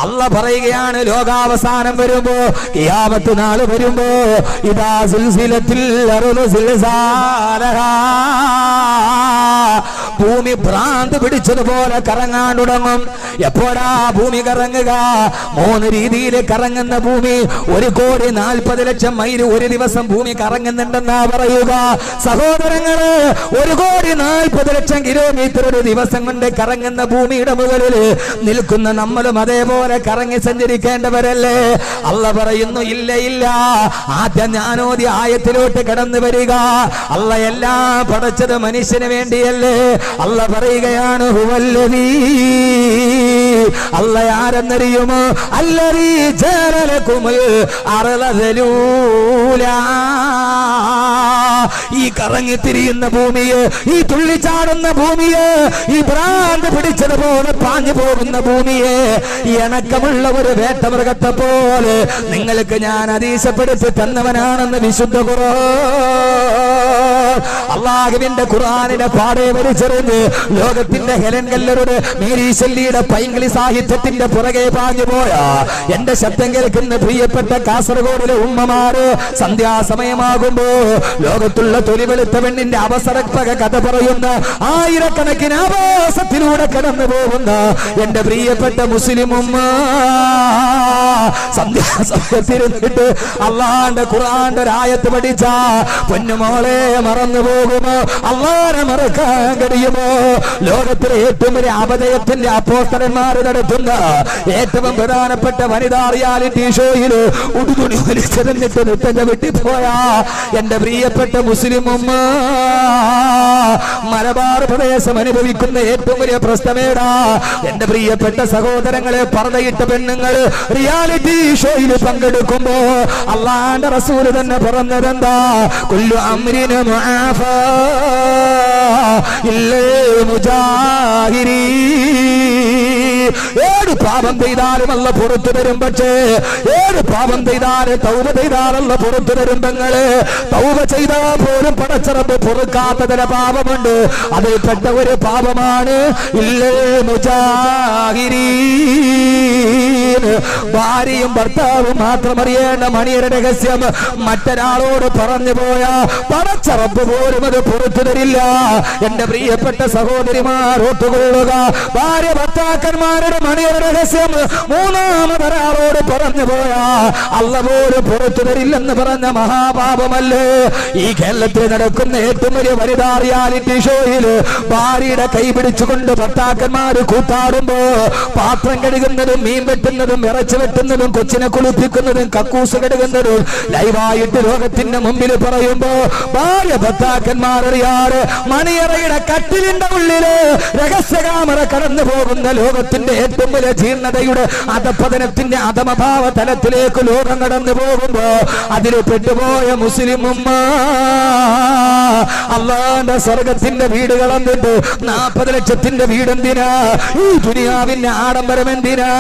അല്ല പറയുകയാണ് ലോകാവസാനം വരുമ്പോ ഖിയാമത്ത് നാൾ വരുമ്പോ ഇദാ സുൽസിലത്തിൽ അർളു സിൽസാലഹാ ഭൂമി ഭ്രാന്ത് പിടിച്ചതുപോലെ കറങ്ങാൻ തുടങ്ങും. എപ്പോഴാ ഭൂമി കറങ്ങുക? 3 രീതിയിൽ കറങ്ങുന്ന ഭൂമി. 1,40,00,000 മൈൽ ഒരു ദിവസം ഭൂമി കറങ്ങുന്നുണ്ടെന്നാ പറയുക. സഹോദരങ്ങള്, 1,40,00,000 കിലോമീറ്റർ ഒരു ദിവസം കൊണ്ട് കറങ്ങുന്ന ഭൂമിയുടെ മുകളിൽ നിൽക്കുന്ന നമ്മളും അതേപോലെ കറങ്ങി സഞ്ചരിക്കേണ്ടവരല്ലേ? അല്ല പറയുന്നു, ഇല്ല ഇല്ല, ആദ്യം ഞാനോദി ആയത്തിലോട്ട് കടന്നു വരിക. അല്ല എല്ലാം പടച്ചത് മനുഷ്യന് വേണ്ടിയല്ലേ? അല്ല പറയുകയാണ്, ഹുവല്ലദീ, അല്ല ആരെന്നറിയുമോ? അല്ലദീ ജഅലലകുമുൽ അർള ദലൂലാ, ഈ കറങ്ങിത്തിരിയുന്ന ഭൂമിയെ, ഈ തുള്ളിച്ചാടുന്ന ഭൂമിയെ, ഈ ഭ്രാന്ത് പിടിച്ചതുപോലെ പാഞ്ഞു പോകുന്ന ഭൂമിയെ ഇണക്കമുള്ള ഒരു വേട്ടമൃഗത്തെ പോലെ നിങ്ങൾക്ക് ഞാൻ അതീശപ്പെടുത്തി തന്നവനാണെന്ന് വിശുദ്ധ ഖുർആൻ. അല്ലാഹുവിന്റെ ഖുർആനിനെ പാടെ വലിച്ചെറിഞ്ഞ് ലോകത്തിന്റെ ഹെലൻ കല്ലറുടെ മേരി ശല്ലിയുടെ പൈങ്കിളി സാഹിത്യത്തിന്റെ പുറകെ പാഞ്ഞു പോയ എന്റെ ശബ്ദം കേൾക്കുന്ന പ്രിയപ്പെട്ട കാസർഗോഡിലെ ഉമ്മമാര്, സന്ധ്യാസമയമാകുമ്പോ ലോകത്തുള്ള തൊലിവെളുത്ത പെണ്ണിന്റെ അവസരപ്പക കഥ പറയുന്ന ആയിരക്കണക്കിന് ആവാസത്തിലൂടെ കടന്നു പോകുന്ന എന്റെ പ്രിയപ്പെട്ട മുസ്ലിം ഉമ്മ, സന്ധ്യാസമയത്തിരുന്നിട്ട് അള്ളാന്റെ ഖുർആന്റെ ആയത്ത് പഠിച്ച പൊന്നുമോളെ മറന്നു പോകുമോ? അള്ളാനെ മറക്കാൻ കഴിയുമോ? ലോകത്തിലെ ഏറ്റവും വലിയ അപജയത്തിന്റെ അപ്പോസ്തലന്മാർ നടത്തുന്ന ഏറ്റവും പ്രധാനപ്പെട്ട വനിതാ റിയാലിറ്റി ഷോയിൽ ഉടുതുണി വലിച്ചെറിഞ്ഞിട്ട് നിട്ടഞ്ഞ വിട്ടിപ്പോയ എന്റെ പ്രിയപ്പെട്ട മുസ്ലിം ഉമ്മ, മലബാർ പ്രദേശം അനുഭവിക്കുന്ന ഏറ്റവും വലിയ പ്രശ്നമേടാ എന്റെ പ്രിയപ്പെട്ട സഹോദരങ്ങളെ. പർദ്ദയിട്ട പെണ്ണുങ്ങൾ റിയാലിറ്റി ഷോയിൽ പങ്കെടുക്കുമ്പോ അള്ളാന്റെ റസൂല് തന്നെ പറഞ്ഞതെന്താ? കുല്ലു അംരിന മുആഫാ ഇല്ലാ മുജാഹിരീ, ഏത് പാപം ചെയ്താലും അല്ല പുറത്തു തരും. പക്ഷേ ഏത് പാപം ചെയ്താലും തൗബ ചെയ്താലല്ല പുറത്തു തരും. പെങ്ങള്, തൗബ ചെയ്താൽ പോലും പടച്ചറബ് പൊറുക്കാത്ത ചില പാപമുണ്ട്. അതിൽപ്പെട്ട ഒരു പാപമാണ് ഇല്ലേ മുജാഹിരീൻ. ഭാര്യയും ഭർത്താവും മാത്രം അറിയേണ്ട മണിയുടെ രഹസ്യം മറ്റൊരാളോട് പറഞ്ഞു പോയാ പടച്ചറബ് പോലും അത് പുറത്തു തരില്ല. എന്റെ പ്രിയപ്പെട്ട സഹോദരിമാർ ഓർത്തുകൊള്ളുക, ഭാര്യ ഭർത്താക്കന്മാരുടെ മണിയുടെ രഹസ്യം മൂന്നാമതൊരാളോട് പറഞ്ഞു പോയാ അല്ല പോലും പുറത്തു തരില്ലെന്ന് പറഞ്ഞ മഹാപാപമല്ലേ? ഈ കേരളത്തിൽ നടക്കുന്ന ഏറ്റവും വലിയ വനിതാ റിയാലിറ്റി ഷോയിൽ ഭാര്യയുടെ കൈ പിടിച്ചുകൊണ്ട് ഭർത്താക്കന്മാര് കൂത്താടുമ്പോ പാത്രം കഴുകുന്നതും മീൻ വെട്ടുന്നതും ഇറച്ചി വെട്ടുന്നതും കൊച്ചിനെ കുളിപ്പിക്കുന്നതും കക്കൂസ് കഴുകുന്നതും ലൈവായിട്ട് ലോകത്തിന്റെ മുമ്പിൽ പറയുമ്പോ ഭാര്യ ഭർത്താക്കന്മാരറിയാറ് മണിയറയുടെ കട്ടിലിന്റെ ഉള്ളില് രഹസ്യ ക്യാമറ കടന്നു പോകുന്ന ലോകത്തിന്റെ ഏറ്റവും വലിയ ജീർണതയുടെ അധപതനത്തിന്റെ അധമഭാവ തലത്തിലേക്ക് ലോകം കടന്നു പോകുമ്പോ അതിൽ പെട്ടുപോയ മുസ്ലിം ഉമ്മ അള്ളാന്റെ സ്വർഗത്തിന്റെ വീട് കളന്നിട്ട് 40 ലക്ഷത്തിന്റെ വീടെന്തിനാ? ഈ ദുനിയാവിന്റെ ആഡംബരം എന്തിനാ?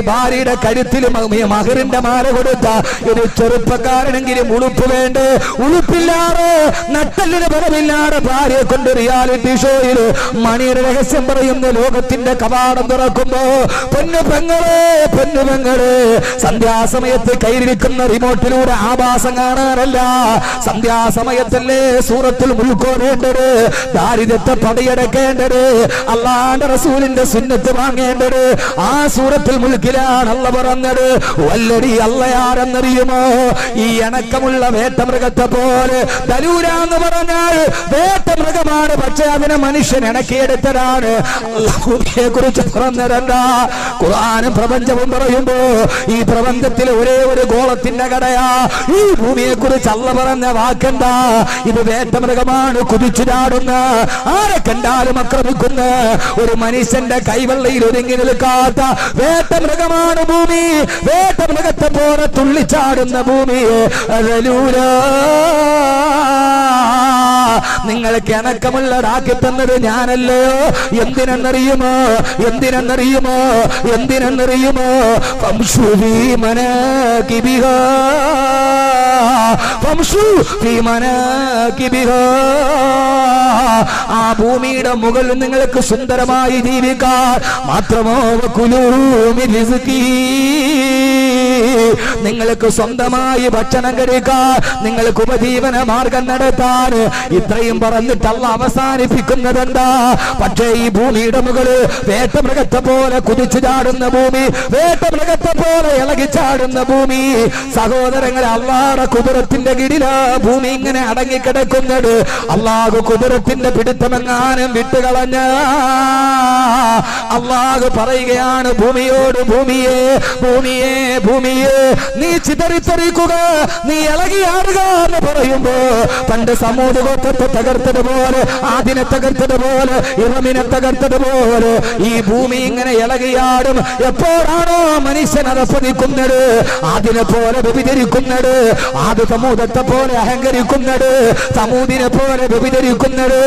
ഭാര്യയുടെ കഴുത്തിലും മഹറിന്റെ മാല കൊടുത്ത ഒരു ചെറുപ്പക്കാരനെങ്കിലും ഉളുപ്പ് വേണ്ടേ? ഉളുപ്പില്ലാതെ നട്ടലിന് ബലമില്ലാതെ ഭാര്യയെ കൊണ്ട് റിയാലിറ്റി ഷോയിൽ മണിയുടെ രഹസ്യം പറയുന്ന ലോകത്തിന്റെ കവാടം തുറക്കുമ്പോ പൊന്നു പെങ്ങളെ സന്ധ്യാസമയത്ത് കയ്യിലിരിക്കുന്ന റിമോട്ടിലൂടെ ആഭാസം കാണാനല്ല, സന്ധ്യാസമയത്തല്ലേ സൂറത്തുൽ മുൽക്കോടേണ്ടത്, ദാരിദ്ര്യത്തെ പടയടക്കേണ്ടത്, അള്ളാന്റെ റസൂലിന്റെ സുന്നത്ത് വാങ്ങേണ്ടത്. ആ സൂറത്തുൽ മുൽക്കിലാണ് അല്ല പറഞ്ഞത്. വല്ലടി അല്ലയാരെന്നറിയുമോ? ഈ ഇണക്കമുള്ള വേട്ടമൃഗത്തെ പോലെ. ദലൂരാന്ന് പറഞ്ഞാൽ വേട്ടമൃഗമാണ്, പക്ഷെ അതിനെ മനുഷ്യൻ ഇണക്കിയെടുത്തതാണ്. അല്ലാഹുവിനെ കുറിച്ച് പറഞ്ഞതല്ല. ഖുർആനും പ്രപഞ്ചവും പറയുമ്പോ ഈ പ്രപഞ്ചത്തിൽ ഒരേ ഒരു ഗോളത്തിന്റെ കടയാ. ഈ ഭൂമിയെ കുറിച്ച് അല്ല പറഞ്ഞ വാക്കെന്താ? ഇത് വേട്ടമൃഗമാണ്, കുതിച്ചു ചാടുന്ന, ആരെ കണ്ടാലും ആക്രമിക്കുന്ന, ഒരു മനുഷ്യന്റെ കൈവെള്ളയിൽ ഒതുങ്ങി നിൽക്കാത്ത വേട്ടമൃഗമാണ് ഭൂമി. വേട്ടമൃഗത്തെ പോലെ തുള്ളിച്ചാടുന്ന ഭൂമിയെ നിങ്ങൾക്ക് ഇണക്കമുള്ളതാക്കി തന്നത് ഞാനല്ലയോ? എന്തിനെന്നറിയുമോ? എന്തിനെന്നറിയുമോ? എന്തിനെന്നറിയുമോ? ഫംശു ഫീ മനാകിബിഹാ, ഫംശു ഫീ മനാകിബിഹാ. ആ ഭൂമിയുടെ മുകളിൽ നിങ്ങൾക്ക് സുന്ദരമായി ജീവിക്കാൻ മാത്രമോ വകുലൂ മിൻ റിസ്ഖി, നിങ്ങൾക്ക് സ്വന്തമായി ഭക്ഷണം കഴിക്കാൻ, നിങ്ങൾക്ക് ഉപജീവന മാർഗം നടത്താൻ. ഇത്രയും പറഞ്ഞിട്ട് അല്ലാഹ് അവസാനിപ്പിക്കുന്നത് എന്താ? പക്ഷേ ഈ ഭൂമിയുടെ മുകളിൽ വേട്ടമൃഗത്തെ പോലെ കുതിച്ചു ചാടുന്ന ഭൂമി, വേട്ടമൃഗത്തെ പോലെ ഇളകി ചാടുന്ന ഭൂമി. സഹോദരങ്ങളെ, അല്ലാഹുവിന്റെ കുദറത്തിന്റെ കീഴിലാ ഭൂമി ഇങ്ങനെ അടങ്ങിക്കിടക്കുന്നത്. അല്ലാഹു കുദറത്തിന്റെ പിടുത്തമെങ്ങാനും വിട്ടുകളഞ്ഞ അല്ലാഹു പറയുകയാണ് ഭൂമിയോട്, ഭൂമിയെ ഭൂമിയെ ഭൂമിയെ നീ ചിതറിത്തെറിക്കുക, നീ ഇളകിയാടുക എന്ന് പറയുമ്പോ പണ്ട് സമൂത് ഗോത്രത്തെ തകർത്തതുപോലെ, ആദിനെ തകർത്തതുപോലെ, ഇറമിനെ തകർത്തതുപോലെ ഈ ഭൂമി ഇങ്ങനെ ഇളകിയാടും. എപ്പോഴാണോ മനുഷ്യൻ അധപ്പതിക്കുന്നത്, ആദിനെ പോലെ വ്യഭിചരിക്കുന്നത്, ആദ് സമൂഹത്തെ പോലെ അഹങ്കരിക്കുന്നത്, സമൂദിനെ പോലെ വ്യഭിചരിക്കുന്നത്,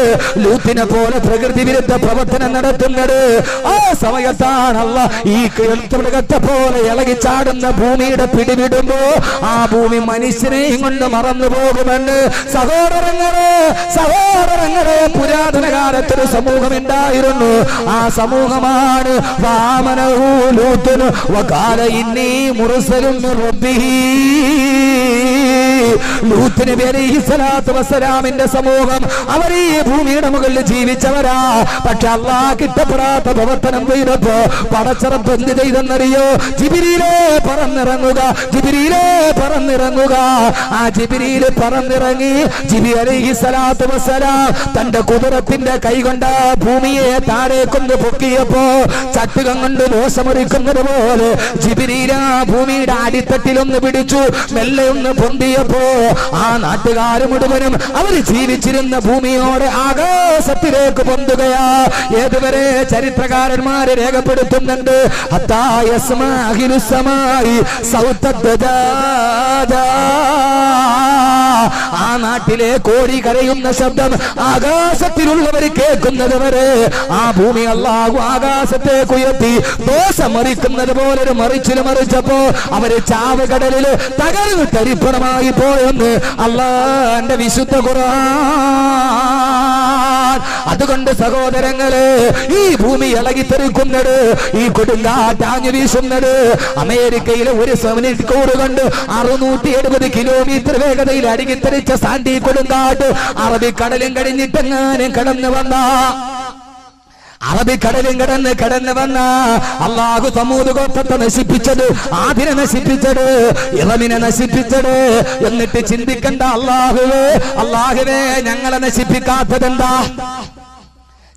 ലൂത്തിനെ പോലെ പ്രകൃതി വിരുദ്ധ പ്രവർത്തനം നടത്തുന്നത്, ആ സമയത്താണ് അല്ലാഹ് ഈ മൃഗത്തെ പോലെ ഇളകി ചാടുന്ന ഭൂമിയുടെ പിടിവിടുമ്പോ ആ ഭൂമി മനുഷ്യനെയും കൊണ്ട് മറന്നു പോകുമെന്ന്. സഹോദരങ്ങളെ, സഹോദരങ്ങളെ, പുരാതന കാലത്തൊരു സമൂഹം ഉണ്ടായിരുന്നു. ആ സമൂഹമാണ് വാമനഹു ലൂത്തുൻ വഖാല ഇന്നി മുർസലും മിർ റബ്ബിഹി. ലൂത്ത് നബി അലൈഹിസ്സലാത്തു വസ്സലാമിന്റെ സമൂഹം അവർ ഈ ഭൂമിയുടെ മുകളിൽ ജീവിച്ചവരാ. പക്ഷെ അല്ലാഹ് കിട്ടപ്പെടാത്ത പ്രവർത്തനം ചെയ്തപ്പോ പടച്ചറപ്പ് എന്ത് ചെയ്തെന്നറിയോ? ജിബ്രീലേ പറന്നിറങ്ങുക, ജിബ്രീലേ പറന്നിറങ്ങുക. ആ ജിബ്രീൽ പറന്നിറങ്ങി ജിബ്രീൽ അലൈഹിസ്സലാത്തു വസ്സലാം തന്റെ കുതിരത്തിന്റെ കൈകൊണ്ട് ഭൂമിയെ താഴേക്കൊന്ന് പൊക്കിയപ്പോ ചട്ടുകം കൊണ്ട് ദോഷമൊരുക്കുന്നത് പോലെ ജിബ്രീൽ ആ ഭൂമിയുടെ അടിത്തട്ടിലൊന്ന് പിടിച്ചു. മെല്ലെ ഒന്ന് പൊന്തിയപ്പോ ആ നാട്ടുകാർ മുഴുവനും അവർ ജീവിച്ചിരുന്ന ഭൂമിയോടെ ആകാശത്തിലേക്ക് പൊന്തുകയാ. ഏതുവരെ ചരിത്രകാരന്മാരെ രേഖപ്പെടുത്തുന്നുണ്ട്. ആ നാട്ടിലെ കോഴി കരയുന്ന ശബ്ദം ആകാശത്തിലുള്ളവർ കേൾക്കുന്നത് വരെ ആ ഭൂമി അല്ലാഹു ആകാശത്തേക്ക് ഉയർത്തി ദോഷം മറിക്കുന്നത് പോലെ ഒരു മറിച്ചില് മറിച്ചപ്പോ അവര് ചാവുകടലില് തകർന്ന് തരിപ്പണമായി പോയെന്ന് അല്ലാഹുവിന്റെ വിശുദ്ധ ഖുർആൻ. അതുകൊണ്ട് സഹോദരങ്ങളെ, ഈ ഭൂമി ഇളകിത്തെറിക്കുന്നത്, ഈ കൊടുങ്കാറ്റാഞ്ഞു വീശുന്നത് അമേരിക്കയിലെ ഒരു മണിക്കൂർ കൊണ്ട് 670 കിലോമീറ്റർ വേഗതയിൽ അടികിത്തെറിച്ച സാൻഡി കൊടുങ്കാറ്റ് അറബിക്കടലും കഴിഞ്ഞിട്ടെങ്ങാനും കടന്നു വന്ന അറബിക്കടലും കടന്നു വന്ന അല്ലാഹു സമൂത് ഗോത്രത്തെ നശിപ്പിച്ചത്, ആദിനെ നശിപ്പിച്ചത്, ഇറമിനെ നശിപ്പിച്ചത്. എന്നിട്ട് ചിന്തിക്കണ്ട, അല്ലാഹുവേ അല്ലാഹുവേ ഞങ്ങളെ നശിപ്പിക്കാത്തതെന്താ?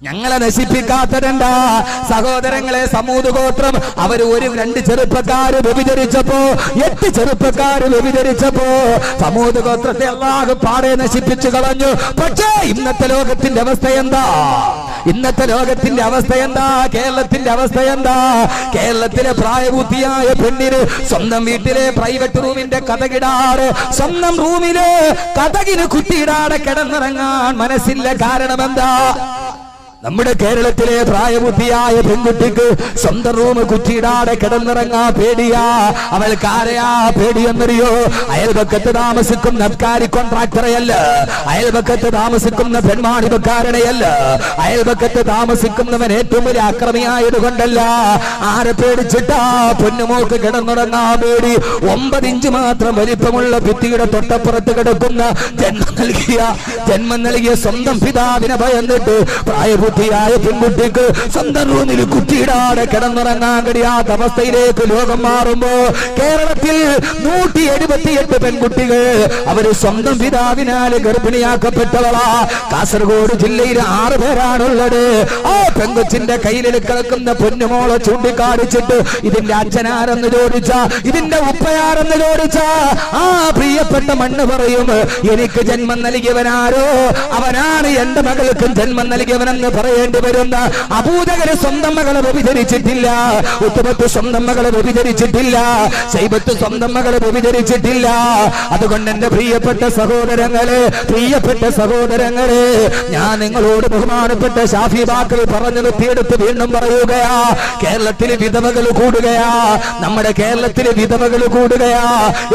ഞങ്ങളെ നശിപ്പിക്കാത്തതെന്താ? സഹോദരങ്ങളെ, സമൂത് ഗോത്രം അവര് ഒരു 2 ചെറുപ്പക്കാര് വ്യഭിചരിച്ചപ്പോ 8 ചെറുപ്പക്കാര് വ്യഭിചരിച്ചപ്പോ സമൂത് ഗോത്രത്തെ അല്ലാഹു പാടെ നശിപ്പിച്ചു കളഞ്ഞു. പക്ഷേ ഇന്നത്തെ ലോകത്തിന്റെ അവസ്ഥ എന്താ? ഇന്നത്തെ ലോകത്തിന്റെ അവസ്ഥ എന്താ? കേരളത്തിന്റെ അവസ്ഥ എന്താ? കേരളത്തിലെ പ്രായപൂർത്തിയായ പെണ്ണിന് സ്വന്തം വീട്ടിലെ പ്രൈവറ്റ് റൂമിന്റെ കതകിടാറ്, സ്വന്തം റൂമില് കതകിന് കുട്ടിയിടാതെ കിടന്നിറങ്ങാൻ മനസ്സില്ല. കാരണം എന്താ? നമ്മുടെ കേരളത്തിലെ പ്രായബുദ്ധിയായ പെൺകുട്ടിക്ക് സ്വന്തം റൂം കുറ്റിയിടാതെ കിടന്നിറങ്ങാ പേടിയാ. അവൾക്ക് ആരെയാ പേടിയെന്നറിയോ? അയൽപക്കത്ത് താമസിക്കുന്ന അബ്കാരി കോൺട്രാക്ടറെയല്ല, അയൽപക്കത്ത് താമസിക്കുന്ന പെൺമാണിപക്കാരനെയല്ല, അയൽപക്കത്ത് താമസിക്കുന്നവൻ ഏറ്റവും വലിയ അക്രമിയായത് കൊണ്ടല്ല. ആരെ പേടിച്ചിട്ടാ? പൊന്നുമോക്ക് കിടന്നുറങ്ങാ പേടി. 9 ഇഞ്ച് മാത്രം വലിപ്പമുള്ള ഭിത്തിയുടെ തൊട്ടപ്പുറത്ത് കിടക്കുന്ന ജന്മം നൽകിയ സ്വന്തം പിതാവിനെ ഭയന്നിട്ട് പ്രായപൂർത്തിയായ പെൺകുട്ടിക്ക് സ്വന്തം റൂമിൽ കുറ്റിയിടാതെ കിടന്നുറങ്ങാൻ കഴിയാത്ത അവസ്ഥയിലേക്ക് ലോകം മാറുമ്പോ കേരളത്തിൽ 178 പെൺകുട്ടികൾ അവര് സ്വന്തം പിതാവിനാൽ ഗർഭിണിയാക്കപ്പെട്ടവളാ. കാസർഗോഡ് ജില്ലയിൽ 6 പേരാണുള്ളത്. ആ പെൺകൊച്ചിന്റെ കയ്യിൽ കിടക്കുന്ന പൊന്നുമോളെ ചൂണ്ടിക്കാണിച്ചിട്ട് ഇതിന്റെ അച്ഛനാരെന്ന് ചോദിച്ച, ഇതിന്റെ ഉപ്പയാരെന്ന് ചോദിച്ച ആ പ്രിയപ്പെട്ട മണ്ണ് പറയും, എനിക്ക് ജന്മം നൽകിയവനാരോ അവനാണ് എന്റെ മകൾക്കും ജന്മം നൽകിയവനെന്ന് പറയേണ്ടി വരുന്ന അബൂജഹല് സ്വന്തം മകളെ വ്യഭിചരിച്ചിട്ടില്ല, ഉത്ബത്ത് സ്വന്തം മകളെ വ്യഭിചരിച്ചിട്ടില്ല, ശൈബത്ത് സ്വന്തം മകളെ വ്യഭിചരിച്ചിട്ടില്ല. അതുകൊണ്ട് എന്റെ പ്രിയപ്പെട്ട സഹോദരങ്ങളെ, ഞാൻ നിങ്ങളോട് ബഹുമാനപ്പെട്ട ഷാഫി ബാക്കർ പറഞ്ഞു നിർത്തിയെടുത്ത് വീണ്ടും പറയുകയാ, കേരളത്തിലെ വിധവകൾ കൂടുകയാ, നമ്മുടെ കേരളത്തിലെ വിധവകൾ കൂടുകയാ.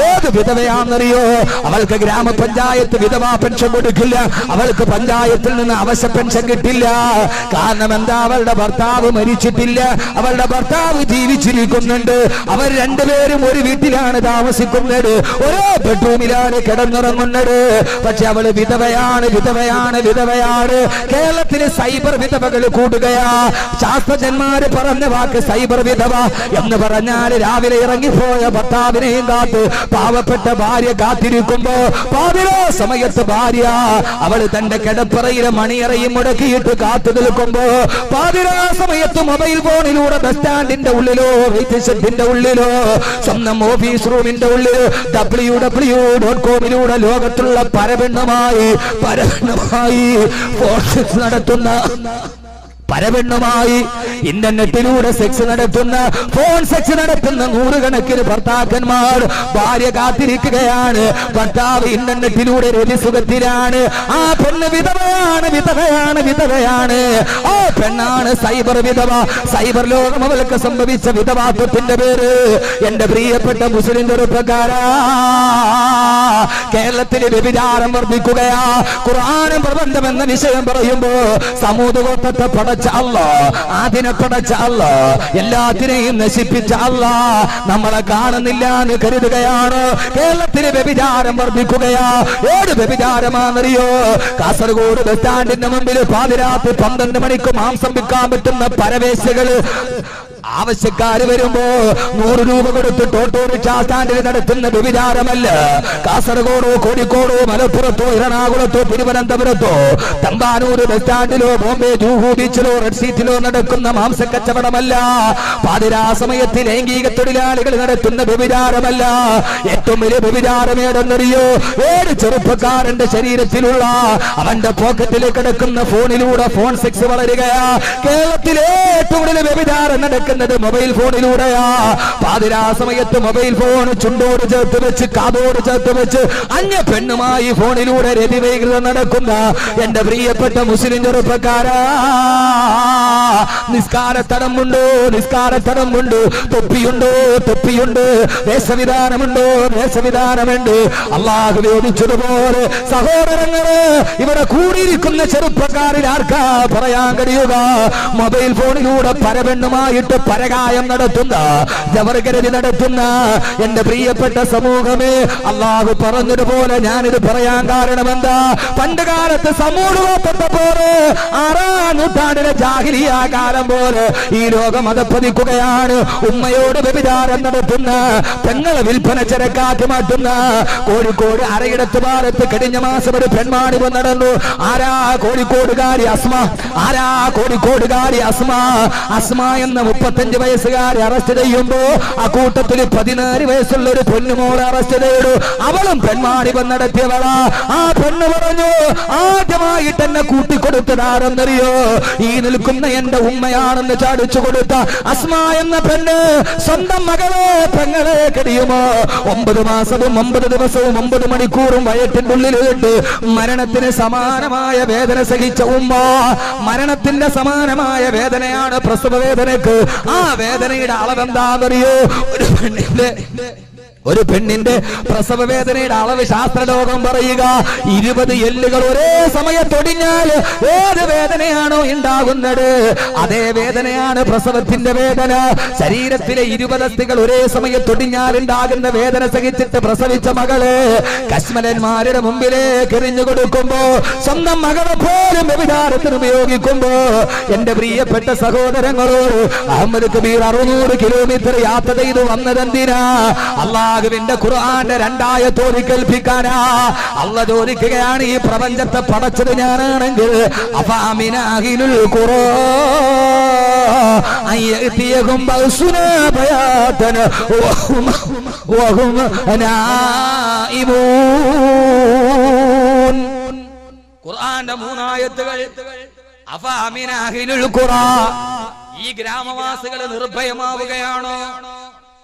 ഏത് വിധവയാണെന്നറിയോ? അവൾക്ക് ഗ്രാമപഞ്ചായത്ത് വിധവാ പെൻഷൻ കൊടുക്കില്ല, അവൾക്ക് പഞ്ചായത്തിൽ നിന്ന് അവശ പെൻഷൻ കിട്ടില്ല. കാരണം എന്താ? അവളുടെ ഭർത്താവ് മരിച്ചിട്ടില്ല, അവളുടെ ഭർത്താവ് ജീവിച്ചിരിക്കുന്നുണ്ട്. അവർ രണ്ടുപേരും ഒരു വീട്ടിലാണ് താമസിക്കുന്നത്, ഒരേ ബെഡ്റൂമിലാണ് കിടന്നുറങ്ങുന്നത്. പക്ഷെ അവള് വിധവയാണ്. കേരളത്തിലെ സൈബർ വിധവകൾ കൂടുകയാ. ശാസ്ത്രജ്ഞന്മാര് പറഞ്ഞ വാക്ക് സൈബർ വിധവ എന്ന് പറഞ്ഞാൽ രാവിലെ ഇറങ്ങിപ്പോയ ഭർത്താവിനെയും കാത്ത് പാവപ്പെട്ട ഭാര്യ കാത്തിരിക്കുമ്പോ പാതിരാ സമയത്ത് ഭാര്യ അവള് തന്റെ കിടപ്പറയിലെ മണിയറയും മുടക്കിയിട്ട് കാത്തു നിൽക്കുമ്പോ പാതിരാ സമയത്ത് മൊബൈൽ ഫോണിലൂടെ ബസ് സ്റ്റാൻഡിന്റെ ഉള്ളിലോ വെയിറ്റ് ഷെഡിന്റെ ഉള്ളിലോ സ്വന്തം ഓഫീസ് റൂമിന്റെ ഉള്ളിൽ www.com ലോകത്തുള്ള പരപെണ്ണുമായി പരപെണ്ണുമായി ഇന്റർനെറ്റിലൂടെ സെക്സ് നടത്തുന്ന, ഫോൺ സെക്സ് നടത്തുന്ന നൂറുകണക്കിന് ഭർത്താക്കന്മാർ ഭാര്യ കാത്തിരിക്കുകയാണ്. ഭർത്താവ് ഇന്റർനെറ്റിലൂടെ രതിസുഖത്തിലാണ്. ആ പെണ്ണ് വിധവയാണ്. ആ പെണ്ണാണ് സൈബർ വിധവ. സൈബർ ലോകം അവൾക്ക് സംഭവിച്ച വിധവാത്വത്തിന്റെ പേര് എന്റെ പ്രിയപ്പെട്ട മുസ്ലിം ചെറുപ്പക്കാരാ, കേരളത്തിലെ വ്യഭിചാരം വർദ്ധിക്കുകയാ. ഖുർആനും പ്രബന്ധം എന്ന വിഷയം പറയുമ്പോ സമൂഹത്തെ പടച്ച അല്ലാഹ്, അതിനെ പടച്ച അല്ലാഹ്, എല്ലാത്തിനെയും നശിപ്പിച്ച അല്ലാഹ് നമ്മളെ കാണുന്നില്ല എന്ന് കരുതുകയാണ്. കേരളത്തിലെ വ്യഭിചാരം വർദ്ധിക്കുകയാ. ഏത് വ്യഭിചാരമാണെന്നറിയോ? കാസർഗോഡ് ബസ് സ്റ്റാൻഡിന്റെ മുമ്പിൽ പാതിരാത്രി 12 മണിക്ക് മാംസം വിൽക്കാൻ പറ്റുന്ന പരവേശികള് ആവശ്യക്കാര് വരുമ്പോ 100 രൂപ കൊടുത്തിട്ട് ഓട്ടോറിക്ഷ സ്റ്റാൻഡിൽ നടത്തുന്ന വ്യഭിചാരമല്ല. കാസർഗോഡോ കോഴിക്കോടോ മലപ്പുറത്തോ എറണാകുളത്തോ തിരുവനന്തപുരത്തോ തമ്പാനൂർ ബസ് സ്റ്റാൻഡിലോ ബോംബെ ജൂഹു ബീച്ചിലോ റെഡ് സീറ്റിലോ നടക്കുന്ന മാംസക്കച്ചവടമല്ല. പാതിരാ സമയത്ത് ലൈംഗിക തൊഴിലാളികൾ നടത്തുന്ന വ്യഭിചാരമല്ല. ഏറ്റവും വലിയ വ്യഭിചാരം ഏതെന്നറിയോ? ഏത് ചെറുപ്പക്കാരന്റെ ശരീരത്തിലുള്ള അവന്റെ പോക്കറ്റിൽ കിടക്കുന്ന ഫോണിലൂടെ ഫോൺ സെക്സ് വളരുകയാ. കേരളത്തിലെ ഏറ്റവും വലിയ വ്യഭിചാരം നടക്കുന്ന മൊബൈൽ ഫോണിലൂടെയാ. പാതിരാ സമയത്ത് മൊബൈൽ ഫോൺ ചുണ്ടോട് ചേർത്ത് വെച്ച് കാതോട് ചേർത്ത് വെച്ച് അന്യ പെണ്ണുമായി ഫോണിലൂടെ രതിവൈകൃതം നടക്കുന്ന എന്റെ പ്രിയപ്പെട്ട മുസ്ലിം ചെറുപ്പക്കാരാ, നിസ്കാരത്തടമുണ്ടോ? തൊപ്പിയുണ്ട്. വേഷവിധാനമുണ്ട്. അള്ളാഹു വേദിച്ചതുപോലെ സഹോദരങ്ങളെ, ഇവിടെ കൂടിയിരിക്കുന്ന ചെറുപ്പക്കാരിൽ ആർക്കാ പറയാൻ കഴിയുക? മൊബൈൽ ഫോണിലൂടെ പരപെണ്ണുമായിട്ട് പരകായം നടത്തുന്ന, ജവർഗരതി നടത്തുന്ന എന്റെ പ്രിയപ്പെട്ട സമൂഹമേ, അള്ളാഹു പറഞ്ഞതുപോലെ ഞാനിത് പറയാൻ കാരണം എന്താ? പണ്ട് കാലത്ത് സമൂഹപ്പെട്ട പോലെ 6-ാം നൂറ്റാണ്ടിലെ ജാഹിലിയ കാലം പോലെ ഈ ലോകം അധപ്പതിക്കുകയാണ്. ഉമ്മയോട് വ്യഭിചാരം നടത്തുന്ന, പെങ്ങളെ വിൽപ്പന ചരക്കാക്കി മാറ്റുന്ന കോഴിക്കോട് അരയിടത്ത് ഭാഗത്ത് കഴിഞ്ഞ മാസം ഒരു പെൺമാണിവ നടന്നു. ആരാ? കോഴിക്കോടുകാരി അസ്മ എന്ന 35 വയസ്സുകാരെ അറസ്റ്റ് ചെയ്യുമ്പോ ആ കൂട്ടത്തിൽ 14 വയസ്സുള്ള ഒരു പൊന്നുമോളെ അറസ്റ്റ് ചെയ്തു. അവളും പെൺമാണിവം നടത്തിയവളാ. ആ പെണ്ണ് പറഞ്ഞു, ആദ്യമായിട്ട് എന്നെ കൂട്ടിക്കൊടുത്തതാരെന്നറിയോ? ഈ നിൽക്കുന്ന എന്റെ ഉമ്മയാണെന്ന് ചാടിച്ചു കൊടുത്ത അസ്മ എന്ന പെണ്ണ് സ്വന്തം മകളെ പെങ്ങളെ കഴിയുമോ? 9 മാസവും 9 ദിവസവും 9 മണിക്കൂറും വയറ്റിന്റെ ഉള്ളിലിട്ട് മരണത്തിന് സമാനമായ വേദന സഹിച്ച ഉമ്മ. മരണത്തിന്റെ സമാനമായ വേദനയാണ് പ്രസവ വേദനക്ക്. ആ വേദനയുടെ അളവെന്താണെന്നറിയോ? ഒരു പെണ്ണിന്റെ പ്രസവ വേദനയുടെ അളവ് ശാസ്ത്രലോകം പറയുക 20 എല്ലുകൾ ഒരേ സമയത്തൊടിഞ്ഞാൽ ഏത് വേദനയാണോ ഉണ്ടാകുന്നത്, അതേ വേദനയാണ് പ്രസവത്തിന്റെ വേദന. ശരീരത്തിലെ 20 അസ്ഥികൾ ഒരേ സമയത്തൊടിഞ്ഞാൽ ഉണ്ടാകുന്ന വേദന സഹിച്ചിട്ട് പ്രസവിച്ച മകള് കശ്മലന്മാരുടെ മുമ്പിലേക്ക് എറിഞ്ഞു കൊടുക്കുമ്പോ, സ്വന്തം മകളെ പോലും വ്യഭിചാരത്തിന് ഉപയോഗിക്കുമ്പോ, എന്റെ പ്രിയപ്പെട്ട സഹോദരങ്ങളോട് അഹമ്മദ് കബീർ 600 കിലോമീറ്റർ യാത്ര ചെയ്തു വന്നതെന്തിനാ? അള്ളാഹുവിന്റെ ഖുർആന്റെ 2 കൽപ്പിക്കാനാ. അള്ളാഹ് ചോദിക്കുകയാണ്, ഈ പ്രപഞ്ചത്തെ പടച്ചത് ഞാനാണെങ്കിൽ അഫാമിനാഹിലുൽ ഖുർആൻ അയതിയഹും ബൗസുനാ ബയാതൻ വഹും നായിമൂൻ. ഖുർആന്റെ 3 ആയത്തുകൾ അഫഅമിന അഹ്ലുൽ ഖുറാ, ഈ ഗ്രാമവാസികൾ നിർഭയമാവുകയാണോ?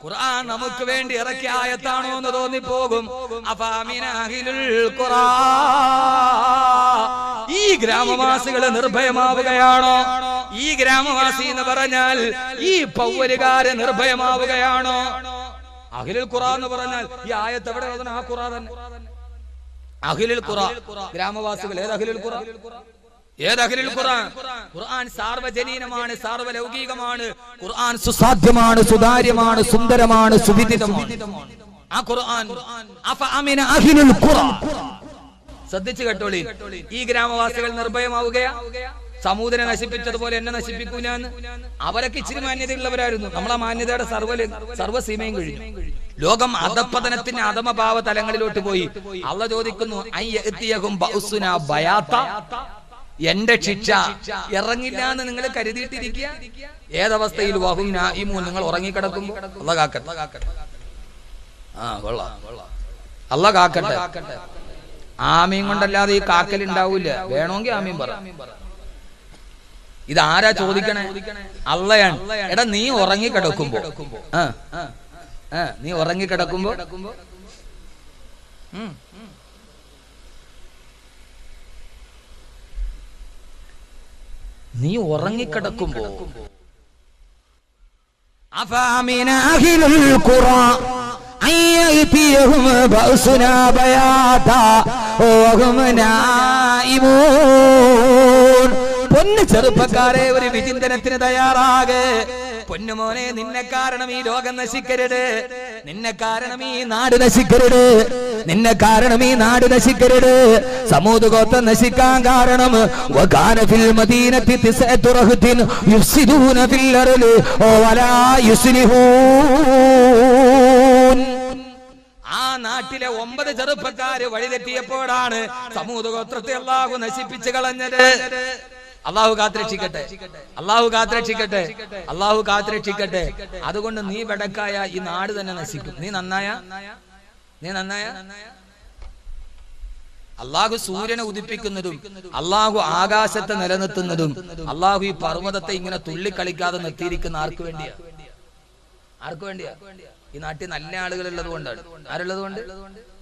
ഖുർആൻ നമുക്ക് വേണ്ടി ഇറക്കിയ ആയത്താണോ എന്ന് തോന്നിപ്പോകും. അഫഅമിന അഹ്ലുൽ ഖുറാ, ഈ ഗ്രാമവാസികൾ നിർഭയമാവുകയാണോ? ഈ ഗ്രാമവാസി എന്ന് പറഞ്ഞാൽ ഈ പൗവലുകാരെ നിർഭയമാവുകയാണോ? അഹ്ലുൽ ഖുറാ എന്ന് പറഞ്ഞാൽ ഈ ആയത്ത് എവിടെ ഉള്ളതാണ്? ആ ഖുറാ തന്നെ. അഹ്ലുൽ ഖുറാ ഗ്രാമവാസികൾ. ഏത് അഹ്ലുൽ ഖുറാ? ഏത് അഹ്ലുൽ ഖുറാ? ഖുർആൻ സാർവജനീനമാണ്, സാർവലൗകികമാണ്. ഖുർആൻ സുസാധ്യമാണ്, സുതാര്യമാണ്, സുന്ദരമാണ്, സുവിദിതമാണ്. ആ ഖുർആൻ അഫഅമിന അഹ്ലുൽ ഖുറാ. ശ്രദ്ധിച്ചു കേട്ടോളി. ഈ ഗ്രാമവാസികൾ നിർഭയമാവുകയാ? സമൂഹത്തിനെ നശിപ്പിച്ചതുപോലെ എന്നെ നശിപ്പിക്കൂലെന്ന്. അവരൊക്കെ ഇച്ചിരി മാന്യതയുള്ളവരായിരുന്നു. നമ്മളെ മാന്യതയുടെ സർവ്വസീമയും കഴിഞ്ഞു. ലോകം അധപ്പതനത്തിന്റെ അധമഭാവ തലങ്ങളിലോട്ട് പോയി. അള്ളാഹ് ചോദിക്കുന്നു, എന്റെ ശിക്ഷ ഇറങ്ങില്ല എന്ന് നിങ്ങൾ കരുതിയിട്ടിരിക്കുക. ഏതവസ്ഥയിൽ വഹും നായിമൂൻ, നിങ്ങൾ ഉറങ്ങിക്കിടക്കുമ്പോ. അള്ളാഹ് കാക്കട്ടെ. അള്ളാഹ് കാക്കട്ടെ. ആമീൻ കൊണ്ടല്ലാതെ ഈ കാക്കൽ ഉണ്ടാവൂല. വേണമെങ്കിൽ ആമീൻ പറ. ഇതാരാ ചോദിക്കണേ? അള്ളയാണ്. എടാ നീ ഉറങ്ങിക്കിടക്കുമ്പോ, നീ ഉറങ്ങിക്കിടക്കുമ്പോ നീ ഉറങ്ങിക്കിടക്കുമ്പോ അഫഅമിന അഹ്ലുൽ ഖുറാ അയ്യതിയഹും ബഅസുനാ ബയാതാ വഹും നായിമൂൻ. പൊന്നു ചെറുപ്പക്കാരെ, ഒരു വിചിന്തനത്തിന് തയ്യാറാകെ. പൊന്നുമോനെ, നിന്നെ കാരണം ഈ ലോകം നശിക്കരുത്, നിന്നെ കാരണം ഈ നാട് നശിക്കരുത്, നിന്നെ കാരണം ഈ നാട് നശിക്കരുത്. സമൂദ് ഗോത്രം നശിക്കാൻ കാരണം വകാന ഫിൽ മദീനത്തി തിസ്അതു റഹ്തിൻ യുഫ്സിദൂന ഫിൽ അർളി വലാ യുസ്ലിഹൂൻ. ആ നാട്ടിലെ 9 ചെറുപ്പക്കാര് വഴിതെറ്റിയപ്പോഴാണ് സമൂദ് ഗോത്രത്തെ അല്ലാഹു നശിപ്പിച്ചു കളഞ്ഞത്. അള്ളാഹു കാത്തുരക്ഷിക്കട്ടെ, അള്ളാഹു കാത്തുരക്ഷിക്കട്ടെ, അള്ളാഹു കാത്തുരക്ഷിക്കട്ടെ. അതുകൊണ്ട് നീ വെടക്കായ ഈ നാട് തന്നെ നശിക്കും. നീ നന്നായ അള്ളാഹു സൂര്യനെ ഉദിപ്പിക്കുന്നതും അള്ളാഹു ആകാശത്തെ നിലനിർത്തുന്നതും അള്ളാഹു ഈ പർവ്വതത്തെ ഇങ്ങനെ തുള്ളിക്കളിക്കാതെ നിർത്തിയിരിക്കുന്ന ആർക്ക് വേണ്ടിയാ? ആർക്ക് വേണ്ടിയാ? ഈ നാട്ടിൽ നല്ല ആളുകൾ ഉള്ളത് കൊണ്ടാണ്. ആരുള്ളത് കൊണ്ട്?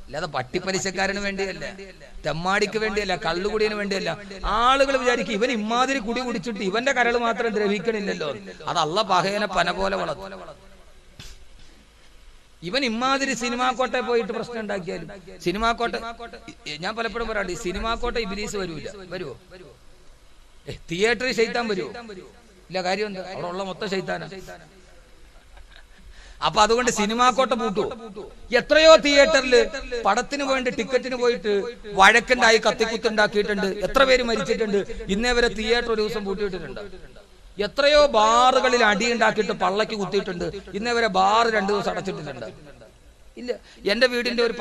അല്ലാതെ പട്ടിപ്പലിശക്കാരന് വേണ്ടിയല്ല, തെമ്മാടിക്ക് വേണ്ടിയല്ല, കള്ളുകുടിയന് വേണ്ടിയല്ല. ആളുകൾ വിചാരിക്കും ഇവൻ ഇമാതിരി കുടി കുടിച്ചിട്ട് ഇവന്റെ കരൾ മാത്രം ദ്രവിക്കണില്ലല്ലോ. അത് അള്ളാഹ് പഹയനെ പന പോലെ വളർത്തും. ഇവൻ ഇമാതിരി സിനിമാക്കോട്ടെ പോയിട്ട് പ്രശ്നം ഉണ്ടാക്കിയാലും സിനിമാക്കോട്ടെ, ഞാൻ പലപ്പോഴും പറയാണ്ട്, സിനിമാക്കോട്ടെ ഇബ്ലീസ് വരുവോ? തിയേറ്ററിൽ ശൈത്താൻ വരുവോ? ഇല്ല. കാര്യം എന്താ? അവിടെ ഉള്ള മൊത്തം ശൈത്താനാ. അപ്പൊ അതുകൊണ്ട് സിനിമാക്കോട്ട പൂട്ടു. എത്രയോ തിയേറ്ററിൽ പടത്തിന് വേണ്ടി ടിക്കറ്റിന് പോയിട്ട് വഴക്കുണ്ടായി കത്തിക്കുത്തുണ്ടാക്കിയിട്ടുണ്ട്. എത്ര പേര് മരിച്ചിട്ടുണ്ട്. ഇന്നേ വരെ തിയേറ്റർ ഒരു ദിവസം പൂട്ടിയിട്ടിട്ടുണ്ട്. എത്രയോ ബാറുകളിൽ അടിയുണ്ടാക്കിയിട്ട് പള്ളക്ക് കുത്തിയിട്ടുണ്ട്. ഇന്നേ വരെ ബാർ 2 ദിവസം അടച്ചിട്ടിട്ടുണ്ട്. ഇല്ല. എന്റെ വീടിന്റെ ഒരു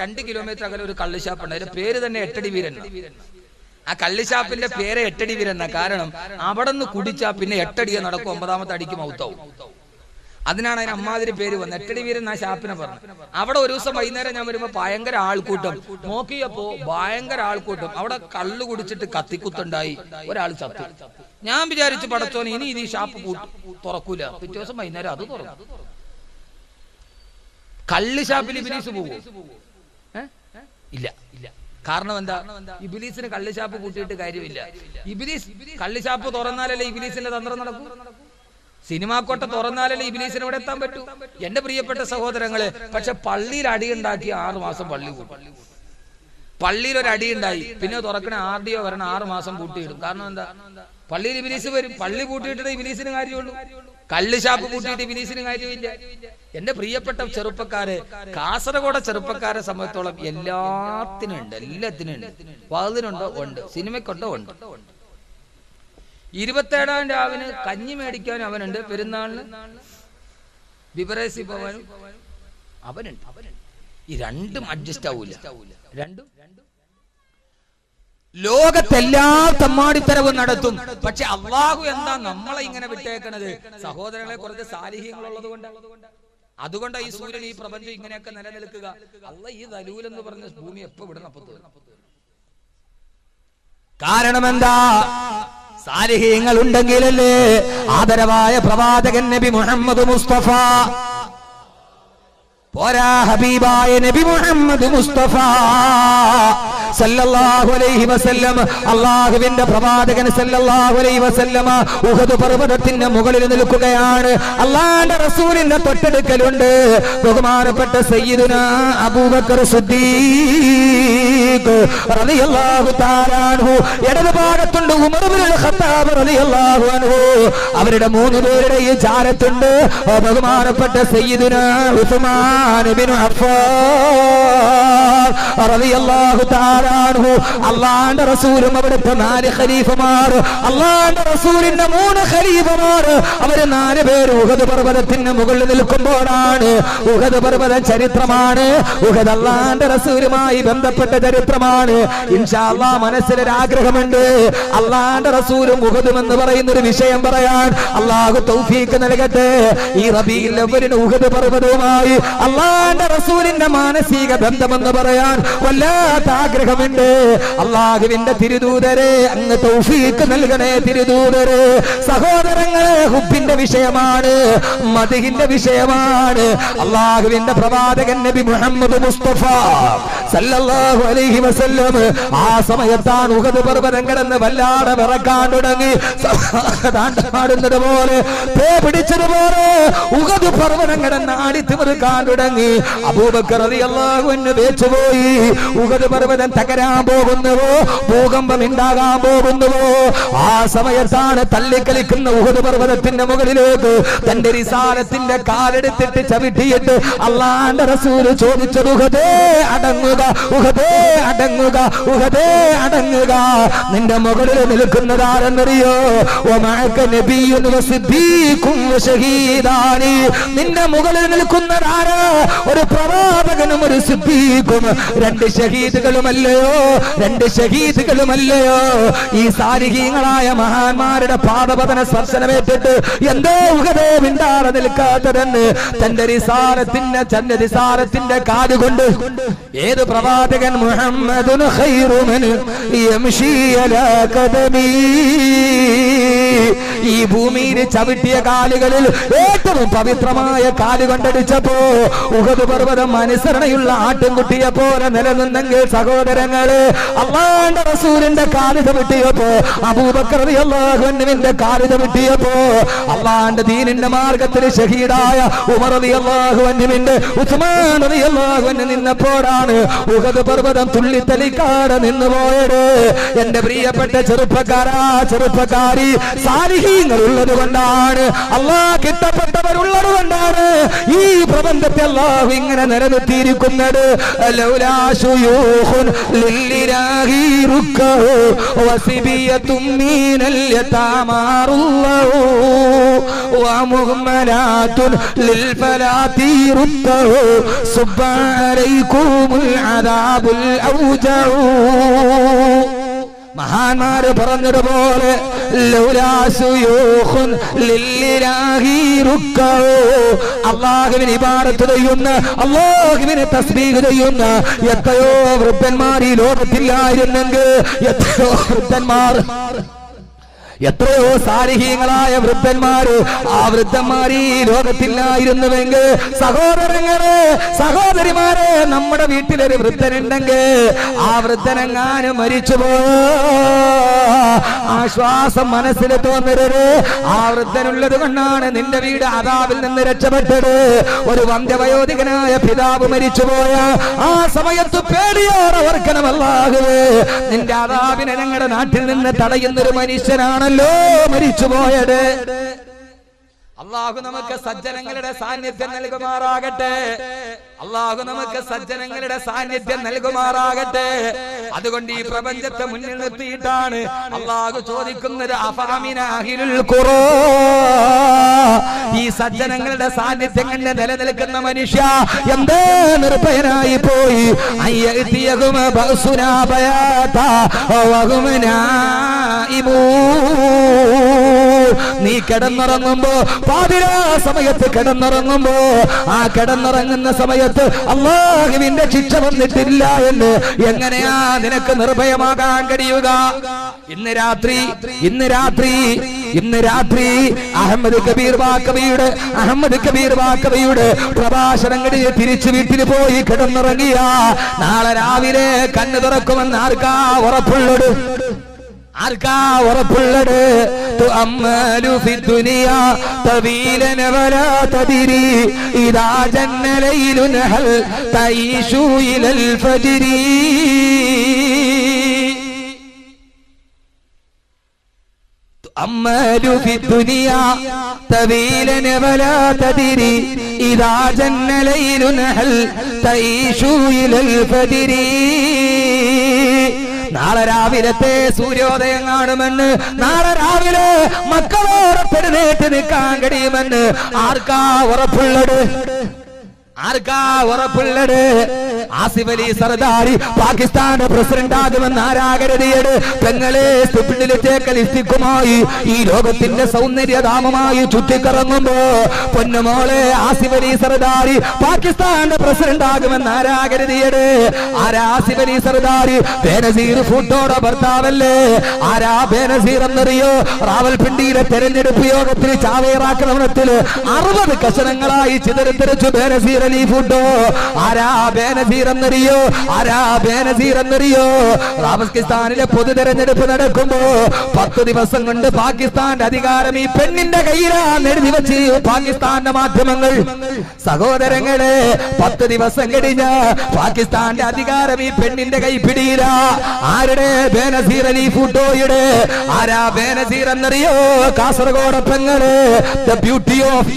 2 കിലോമീറ്റർ അകലെ ഒരു കള്ളുഷാപ്പ് ഉണ്ട്. അതിന്റെ പേര് തന്നെ എട്ടടി വീരൻ. ആ കള്ളുഷാപ്പിന്റെ പേര് എട്ടടി വീരൻ. കാരണം അവിടെ നിന്ന് കുടിച്ചാ പിന്നെ 8 അടിയെ നടക്കും, 9ാമത്തെ അടിക്ക് മൗത്താവും. അതിനാണ് അതിന് അമ്മാതിരി പേര് വന്നത്. എട്ടടി വീരൻ ആ ഷാപ്പിനെ പറഞ്ഞു. അവിടെ ഒരു ദിവസം വൈകുന്നേരം ഞാൻ വരുമ്പോ ഭയങ്കര ആൾക്കൂട്ടം. നോക്കിയപ്പോ ഭയങ്കര ആൾക്കൂട്ടം. അവിടെ കള്ളു കുടിച്ചിട്ട് കത്തിക്കുത്തുണ്ടായി, ഒരാൾ ചത്തു. ഞാൻ വിചാരിച്ചു പടച്ചോനെ ഇനി ഇത് ഈ ഷാപ്പ് തുറക്കൂല. പിറ്റേ ദിവസം വൈകുന്നേരം അത് തുറക്കും. കള്ള് ഷാപ്പിൽ ഇബ്ലീസ് പോകുമോ? ഇല്ല. കാരണം എന്താ? ഇബ്ലീസിന് കള്ള് ഷാപ്പ് കൂട്ടിയിട്ട് കാര്യമില്ല. ഇബ്ലീസ് കള്ള് ഷാപ്പ് തുറന്നാലല്ലേ ഇബ്ലീസിന്റെ തന്ത്രം നടക്കും. സിനിമാക്കോട്ട തുറന്നാലല്ലേ ഇബ്ലീസിന് ഇവിടെ എത്താൻ പറ്റൂ. എന്റെ പ്രിയപ്പെട്ട സഹോദരങ്ങളെ, പക്ഷെ പള്ളിയിൽ അടിയുണ്ടാക്കി 6 മാസം പള്ളി കൂട്ടും. പള്ളിയിൽ ഒരു അടിയുണ്ടായി, പിന്നെ തുറക്കണ RDO വരണം, 6 മാസം പൂട്ടിയിടും. കാരണം എന്താ? പള്ളിയിൽ ഇബ്ലീസ് വരും. പള്ളി പൂട്ടിയിട്ടേ ഇബ്ലീസിന് കാര്യമുള്ളൂ. കള്ള് ഷാപ്പ് പൂട്ടിയിട്ട് ഇബ്ലീസിന് കാര്യമില്ല. എന്റെ പ്രിയപ്പെട്ട ചെറുപ്പക്കാരെ, കാസർഗോഡ് ചെറുപ്പക്കാരെ സംബന്ധിച്ചോളം എല്ലാത്തിനും ഉണ്ട്. വാതിനുണ്ടോ? ഉണ്ട്. സിനിമയ്ക്കുണ്ടോ? ഉണ്ട്. 27-ാം രാവിന് കഞ്ഞി മേടിക്കാൻ അവനുണ്ട്. പെരുന്നാളിന് ബിബറേസി പോവാനും അവനുണ്ട്. ഈ രണ്ടും അഡ്ജസ്റ്റ് ആവൂല. രണ്ടും ലോകത്തെല്ലാ തമ്മാടിത്തരവും നടത്തും. പക്ഷെ അള്ളാഹു എന്താ നമ്മളെ ഇങ്ങനെ വിട്ടേക്കണത്? സഹോദരങ്ങളെ, കുറച്ച് സാലിഹ്യങ്ങളുള്ളത് കൊണ്ടാണ്. അതുകൊണ്ടാണ് ഈ സൂര്യൻ, ഈ പ്രപഞ്ചം ഇങ്ങനെയൊക്കെ നിലനിൽക്കുക. അള്ളാഹ് ഈ ദലൂൽ എന്ന് പറഞ്ഞ ഭൂമി എപ്പോ വിടണം അപ്പൊ തോന്നും. കാരണം എന്താ? സാലിഹീങ്ങൾ ഉണ്ടെങ്കിലല്ലേ ആദരവായ പ്രവാചകൻ നബി മുഹമ്മദ് മുസ്തഫ പോരാ, ഹബീബായ നബി മുഹമ്മദ് മുസ്തഫ സല്ലല്ലാഹു അലൈഹി വസല്ലം, അല്ലാഹുവിന്റെ പ്രവാചകൻ സല്ലല്ലാഹു അലൈഹി വസല്ലം ഉഹദ് പർവതത്തിന്റെ മുകളിൽ നിൽക്കുകയാണ്. അല്ലാഹുവിന്റെ റസൂലിന്റെ തൊട്ടടുക്കലുണ്ട് ബഹുമാനപ്പെട്ട സയ്യിദുനാ അബൂബക്കർ സിദ്ദീഖ് റളിയല്ലാഹു തആല അൻഹു, ഇടത് ഭാഗത്തുണ്ട് ഉമർ ഇബ്നുൽ ഖത്താബ് റളിയല്ലാഹു അൻഹു, അവരുടെ മൂന്ന് പേരുടെ ഈ ചാരത്തുണ്ട് ബഹുമാനപ്പെട്ട സയ്യിദുനാ ഉസ്മാൻ ഇബ്നു അഫ്ഫാൻ റളിയല്ലാഹു തആല അൻഹു. അല്ലാഹുവിന്റെ റസൂലും അവിടുത്തെ 4 ഖലീഫമാർ, അല്ലാഹുവിന്റെ റസൂലിന്റെ 3 ഖലീഫമാർ, അവര് 4 പേര് ഉഹദ് പർവതത്തിന്റെ മുകളിൽ നിൽക്കുമ്പോഴാണ്. ഉഹദ് പർവതം ചരിത്രമാണ്, ഉഹദ് അല്ലാഹുവിന്റെ റസൂലുമായി ബന്ധപ്പെട്ട ചരിത്രമാണ്. ഇൻഷാ അല്ലാഹ് മനസ്സിലൊരു ആഗ്രഹമുണ്ട്, അല്ലാഹുവിന്റെ റസൂലും ഉഹദും എന്ന് പറയുന്ന ഒരു വിഷയം പറയാൻ അല്ലാഹു തൗഫീഖ് നൽകട്ടെ. ഈ റബീഉൽ അവ്വലിന് ഉഹദ് പർവതവുമായി അല്ലാഹുവിന്റെ റസൂലിന്റെ മാനസിക ബന്ധമെന്ന് പറയാൻ വല്ലാത്ത ആഗ്രഹമുണ്ട്. അല്ലാഹുവിന്റെ തിരുദൂതരെ അങ്ങ് തൗഫീഖ് നൽകണേ തിരുദൂതരെ. സഹോദരങ്ങളെ, ഹുബ്ബിന്റെ വിഷയമാണ്, മദ്ഹിന്റെ വിഷയമാണ്. അല്ലാഹുവിന്റെ പ്രവാചകൻ നബി മുഹമ്മദ് മുസ്തഫ സല്ലല്ലാഹു അലൈഹി വസല്ലം ആ സമയത്താണ് ഉഹദ് പർവതം കിടന്ന് വല്ലാതെ വിറക്കാൻ തുടങ്ങി. പാടുന്നത് പോലെ പേ പിടിച്ചതുപോലെ ഉഹദ് പർവതം കിടന്ന് ആടിത്തിമിറുക്കാൻ തുടങ്ങി. അബൂബക്കർ റളിയല്ലാഹു അൻഹു വേച്ചുപോയി. ഉഹദ് പർവതം തകരാൻ പോകുന്നുവോ, ഭൂകമ്പം ഉണ്ടാകാൻ പോകുന്നുവോ? ആ സമയത്താണ് തള്ളിക്കളിക്കുന്ന ഉഹദ് പർവതത്തിന്റെ മുകളിലേക്ക് തന്റെ റിസാലത്തിന്റെ കാലെടുത്തിട്ട് ചവിട്ടിയിട്ട് അല്ലാഹുവിന്റെ റസൂല് ചോദിച്ചത്, ഉഹദേ അടങ്ങുക, ഉഹദേ അടങ്ങുക, ഉഹദേ അടങ്ങുക. നിന്റെ മുകളിൽ നിൽക്കുന്നതാരെന്നറിയോ? വമഅക നബിയ്യുൻ വസിദ്ദീഖുൻ വശഹീദാനി. നിന്റെ മുകളിൽ നിൽക്കുന്നതാരാ? ഒരു പ്രവാചകനും ഒരു സിദ്ദീഖും, 2 ഷഹീദുകളുമല്ലയോ, 2 ഷഹീദുകളുമല്ലയോ? ഈ സാലിഹീങ്ങളായ മഹാന്മാരുടെ പാദപതന സ്പർശനമേറ്റിട്ട് എന്തോ ഉഹദേ മിണ്ടാതെ നിൽക്കാത്തതെന്ന് തന്റെ റിസാലത്തിന്റെ കാതുകൊണ്ട് ഏത് പ്രവാചകൻ? മുഹമ്മദുൻ ഖൈറുമൻ യംശി അലാ ഖദമി. ഈ ഭൂമിയിൽ ചവിട്ടിയ കാലുകളിൽ ഏറ്റവും പവിത്രമായ കാല് കൊണ്ടടിച്ചപ്പോ ഉഹദ് പർവതം അനുസരണയുള്ള ആട്ടിൻകുട്ടിയെ പോലെ നിലനിന്നെങ്കിൽ സഹോദരങ്ങളെ, അല്ലാഹുവിന്റെ റസൂലിന്റെ കാല് ചവിട്ടിയപ്പോ, അബൂബക്കർ റളിയല്ലാഹു അൻഹുവിന്റെ കാല് ചവിട്ടിയപ്പോ, അല്ലാഹുവിന്റെ ദീനിന്റെ മാർഗത്തിൽ ഷഹീദായ ഉമർ റളിയല്ലാഹു അൻഹുവിന്റെ, ഉസ്മാൻ റളിയല്ലാഹു അൻഹു നിന്നപ്പോഴാണ് ഉഹദ് പർവതം തുള്ളിത്തലിക്കാതെ നിന്നുപോയത്. എന്റെ പ്രിയപ്പെട്ട ചെറുപ്പക്കാരാ, ചെറുപ്പക്കാരി, സാലിഹീങ്ങൾ ഉള്ളത് കൊണ്ടാണ്, അല്ലാഹ് കിട്ടപ്പെട്ടവരുള്ളത് കൊണ്ടാണ് ഈ പ്രപഞ്ചത്തെ അല്ലാഹു ഇങ്ങനെ നിലനിർത്തിയിരിക്കുന്നത്. ലൗലാ ശുയൂഖുൻ ലില്ലാഹി റുക്കഹു വസിബിയതും മിനൽ യതാമാറുല്ലഹു വമുഹ്മനാതുൻ ലിൽഫലാതി റുക്കഹു സുബ്ബഅലൈകുമുൽ അദാബുൽ ഔജഉ. മഹാന്മാര് പറഞ്ഞതുപോലെ അല്ലാഹുവിനെ ഇബാദത്ത് ചെയ്യുന്ന, അല്ലാഹുവിനെ തസ്ബീഹ് ചെയ്യുന്ന എത്രയോ വൃദ്ധന്മാർ ഈ ലോകത്തില്ലായിരുന്നെങ്കിൽ, എത്രയോ വൃദ്ധന്മാർ, എത്രയോ സാലിഹീങ്ങളായ വൃദ്ധന്മാര്, ആ വൃദ്ധന്മാർ ഈ ലോകത്തില്ലായിരുന്നുവെങ്കിൽ, സഹോദരങ്ങളെ, സഹോദരിമാരെ, നമ്മുടെ വീട്ടിലൊരു വൃദ്ധനുണ്ടെങ്കിൽ ആ വൃദ്ധനെങ്ങാനും മരിച്ചുപോയോ ആശ്വാസം മനസ്സിൽ തോന്നരുത്. ആ വൃദ്ധനുള്ളത് കൊണ്ടാണ് നിന്റെ വീട് അദാബിൽ നിന്ന് രക്ഷപ്പെട്ടത്. ഒരു വന്ധ്യവയോധികനായ പിതാവ് മരിച്ചുപോയ ആ സമയത്ത് പേടിയോടെ ഓർക്കണം, അല്ലാഹുവേ, നിന്റെ അദാബിനെ ഞങ്ങളുടെ നാട്ടിൽ നിന്ന് തടയുന്നൊരു മനുഷ്യനാണ് മരിച്ചുപോയത്. അല്ലാഹു നമുക്ക് സജ്ജനങ്ങളുടെ സാന്നിധ്യം നൽകുമാറാകട്ടെ. അല്ലാഹു നമുക്ക് സജ്ജനങ്ങളുടെ സാന്നിധ്യം നൽകുമാറാകട്ടെ. അതുകൊണ്ട് ഈ പ്രപഞ്ചത്തെ മുന്നിൽ നിർത്തിയിട്ടാണ് അല്ലാഹു ചോദിക്കുന്നത്, അഫഅമിന അഹ്ലുൽ ഖുറാ. ഈ സജ്ജനങ്ങളുടെ സാന്നിധ്യം കണ്ട് നിലനിൽക്കുന്ന മനുഷ്യ എന്തേ നിർഭയനായി പോയി? അയ്യതിയകുമ ബഅസുനാ ബയാത വഹും നായിമൂൻ. നീ കിടന്നുറങ്ങുമ്പോ പാതിരാ സമയത്ത് കിടന്നുറങ്ങുമ്പോ ആ കിടന്നുറങ്ങുന്ന സമയത്ത് അല്ലാഹുവിന്റെ ശിക്ഷ വന്നിട്ടില്ല എന്ന് എങ്ങനെയാ നിനക്ക് നിർഭയമാകാൻ കഴിയുക? ഇന്ന് രാത്രി അഹമ്മദ് കബീർ ബാക്കവിയുടെ പ്രഭാഷണം കഴിഞ്ഞ് തിരിച്ചു വീട്ടിൽ പോയി കിടന്നുറങ്ങിയ നാളെ രാവിലെ കണ്ണു തുറക്കുമെന്ന് ആർക്കാ ഉറപ്പുള്ളത്? തുഅമ്മലു ഫിദ്ദുനിയ തവീലൻ വലാ തദിരി ഇദാ ജന്ന ലൈലുൻ ഹൽ തഈശു ഇലൽ ഫജ്രി. തുഅമ്മലു ഫിദ്ദുനിയ തവീലൻ വലാ തദിരി ഇദാ ജന്ന ലൈലുൻ ഹൽ തഈശു ഇലൽ ഫജ്രി. നാളെ രാവിലത്തെ സൂര്യോദയം കാണുമെന്ന്, നാളെ രാവിലെ മക്കളോട് പെരുന്നേറ്റ് നിൽക്കാൻ കഴിയുമെന്ന് ആർക്കാ ഉറപ്പുള്ളത്? ആസിഫ് അലി സർദാരി പാകിസ്ഥാന്റെ പ്രസിഡന്റ് ആകുമെന്ന് ആരാ കരുതിയത്? പെങ്ങളെ ലിസ്റ്റിക്കുമായി ഈ ലോകത്തിന്റെ സൗന്ദര്യധാമമായി ചുറ്റിക്കറങ്ങുമ്പോ പൊന്നുമോളെ ആസിഫ് അലി സർദാരി പാകിസ്ഥാന്റെ പ്രസിഡന്റ് ആകുമെന്ന് ആരാ കരുതിയത്? ആരാ ആസിഫ് അലി സർദാരി? ബേനസീർ ഭൂട്ടോയുടെ ഭർത്താവല്ലേ? ആരാ ബേനസീർ എന്നറിയോ? റാവൽപിണ്ടിയിലെ തെരഞ്ഞെടുപ്പ് യോഗത്തിൽ ചാവേറാക്രമണത്തിൽ 60 കഷണങ്ങളായി ചിതറിത്തെറിച്ചു ബേനസീർ അലി ഭൂട്ടോ. ആരാ ബേനസീർ എന്നറിയോ? പാകിസ്ഥാനിലെ പൊതു തെരഞ്ഞെടുപ്പ് നടക്കുമ്പോ 10 ദിവസം കൊണ്ട് പാകിസ്ഥാന്റെ അധികാരം ഈ പെണ്ണിന്റെ കയ്യിലാണ് എഴുതി വെച്ച് പാകിസ്ഥാന്റെ മാധ്യമങ്ങൾ. സഹോദരങ്ങളെ, 10 ദിവസം കഴിഞ്ഞ പാകിസ്ഥാന്റെ അധികാരം ഈ പെണ്ണിന്റെ കൈപ്പിടിയില. ആരുടെ? ബേനസീർ അലി ഭൂട്ടോയുടെ. ആരാ ബേനസീർ എന്നറിയോ? കാസർഗോഡ് പെങ്ങള്, ദ ബ്യൂട്ടി ഓഫ്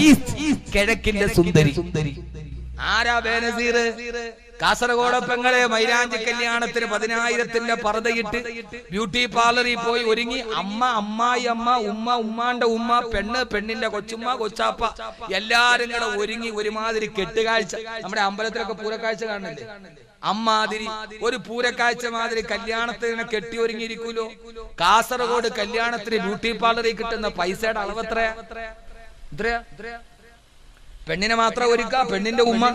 ഈസ്റ്റ്, കിഴക്കിന്റെ സുന്ദരി. ആരാ ബേനസീർ? കാസർഗോഡ് പെങ്ങളെ മൈലാഞ്ചി കല്യാണത്തിന് 10,000ന്റെ പർദ്ദയിട്ട് ബ്യൂട്ടി പാർലറിൽ പോയി ഒരുങ്ങി അമ്മായി ഉമ്മാന്റെ ഉമ്മ, പെണ്ണിന്റെ കൊച്ചുമ്മ, കൊച്ചാപ്പ എല്ലാരും കൂടെ ഒരുങ്ങി ഒരുമാതിരി കെട്ടുകാഴ്ച. നമ്മുടെ അമ്പലത്തിലൊക്കെ പൂരക്കാഴ്ച കാണുന്നില്ലേ? അമ്മാതിരി ഒരു പൂരക്കാഴ്ച മാതിരി കല്യാണത്തിന് കെട്ടി ഒരുങ്ങിയിരിക്കൂലോ. കാസർഗോഡ് കല്യാണത്തിന് ബ്യൂട്ടി പാർലറിൽ കിട്ടുന്ന പൈസയുടെ അളവ് എത്രയാ? പെണ്ണിനെ മാത്രം ഒരുക്കാം. പെണ്ണിന്റെ ഉമ്മ